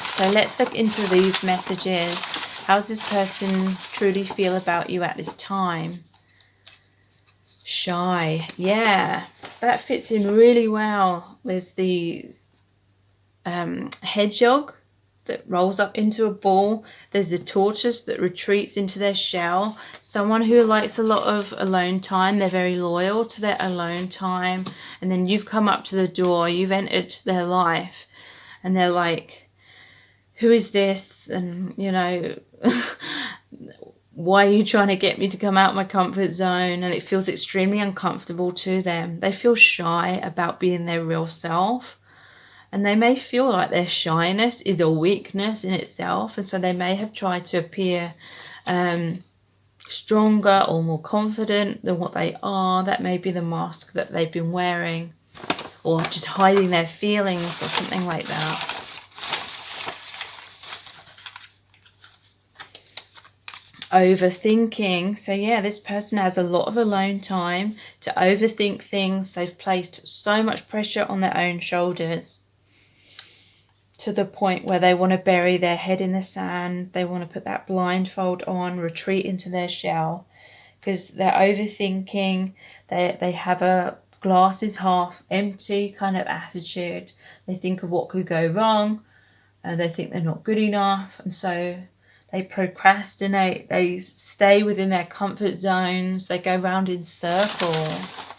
So let's look into these messages. How does this person truly feel about you at this time? Shy, yeah, that fits in really well. There's the hedgehog that rolls up into a ball. There's the tortoise that retreats into their shell. Someone who likes a lot of alone time. They're very loyal to their alone time. And then you've come up to the door, you've entered their life, and they're like, who is this? And, you know, why are you trying to get me to come out my comfort zone? And it feels extremely uncomfortable to them. They feel shy about being their real self. And they may feel like their shyness is a weakness in itself. And so they may have tried to appear stronger or more confident than what they are. That may be the mask that they've been wearing, or just hiding their feelings or something like that. Overthinking. So yeah, this person has a lot of alone time to overthink things. They've placed so much pressure on their own shoulders to the point where they want to bury their head in the sand. They want to put that blindfold on, retreat into their shell, because they're overthinking. They have a glass is half empty kind of attitude. They think of what could go wrong, and they think they're not good enough, and so they procrastinate. They stay within their comfort zones. They go round in circles.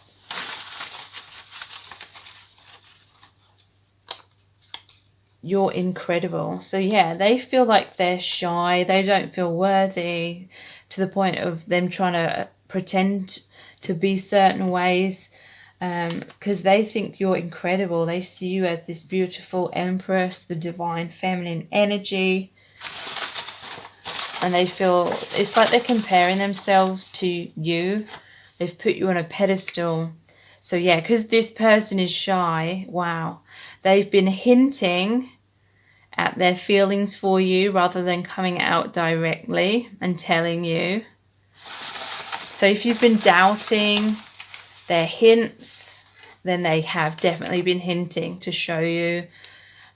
You're incredible. So yeah, they feel like they're shy. They don't feel worthy, to the point of them trying to pretend to be certain ways, because they think you're incredible. They see you as this beautiful empress, the divine feminine energy. And they feel it's like they're comparing themselves to you. They've put you on a pedestal. So yeah, because this person is shy, wow, they've been hinting at their feelings for you rather than coming out directly and telling you. So if you've been doubting their hints, then they have definitely been hinting to show you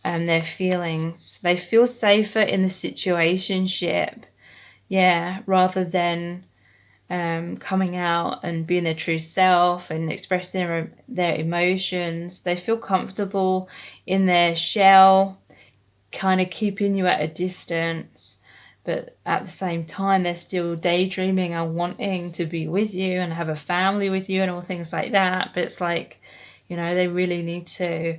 their feelings. They feel safer in the situationship. Yeah, rather than coming out and being their true self and expressing their emotions. They feel comfortable in their shell, kind of keeping you at a distance. But at the same time, they're still daydreaming and wanting to be with you and have a family with you and all things like that. But it's like, you know, they really need to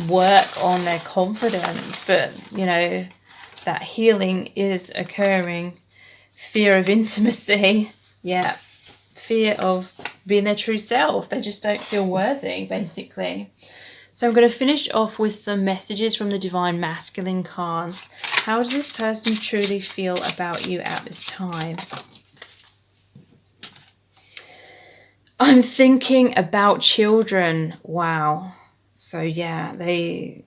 work on their confidence. But, you know, that healing is occurring. Fear of intimacy, yeah, fear of being their true self. They just don't feel worthy, basically. So I'm going to finish off with some messages from the Divine Masculine cards. How does this person truly feel about you at this time? I'm thinking about children. Wow. So yeah, they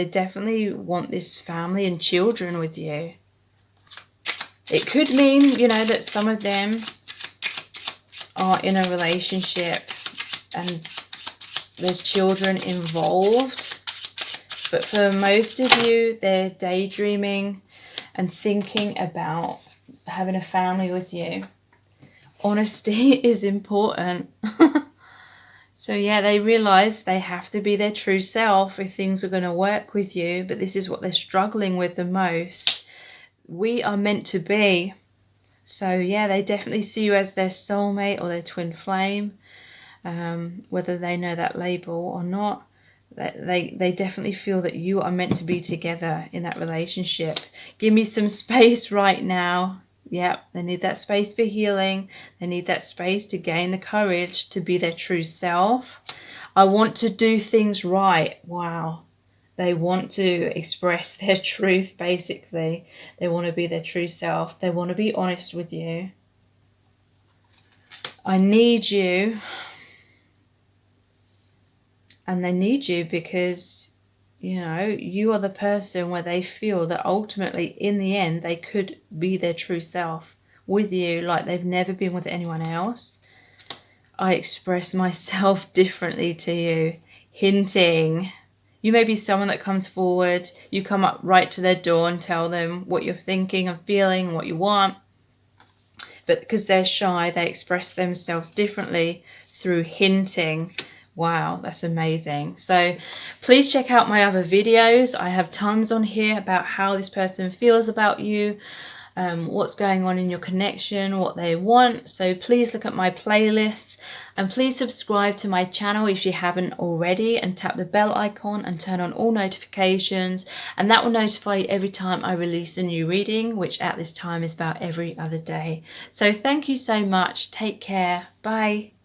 definitely want this family and children with you. It could mean, you know, that some of them are in a relationship and there's children involved. But for most of you, they're daydreaming and thinking about having a family with you. Honesty is important. So yeah, they realize they have to be their true self if things are going to work with you. But this is what they're struggling with the most. We are meant to be. So yeah, they definitely see you as their soulmate or their twin flame, whether they know that label or not. They definitely feel that you are meant to be together in that relationship. Give me some space right now. Yep, they need that space for healing. They need that space to gain the courage to be their true self. I want to do things right. Wow. They want to express their truth, basically. They want to be their true self. They want to be honest with you. I need you. And they need you because, you know, you are the person where they feel that ultimately, in the end, they could be their true self with you like they've never been with anyone else. I express myself differently to you, hinting. You may be someone that comes forward, you come up right to their door and tell them what you're thinking and feeling, what you want. But because they're shy, they express themselves differently through hinting. Wow, that's amazing. So please check out my other videos. I have tons on here about how this person feels about you. what's going on in your connection, what they want. So please look at my playlists, and please subscribe to my channel if you haven't already, and tap the bell icon and turn on all notifications, and that will notify you every time I release a new reading, which at this time is about every other day. So thank you so much. Take care. Bye.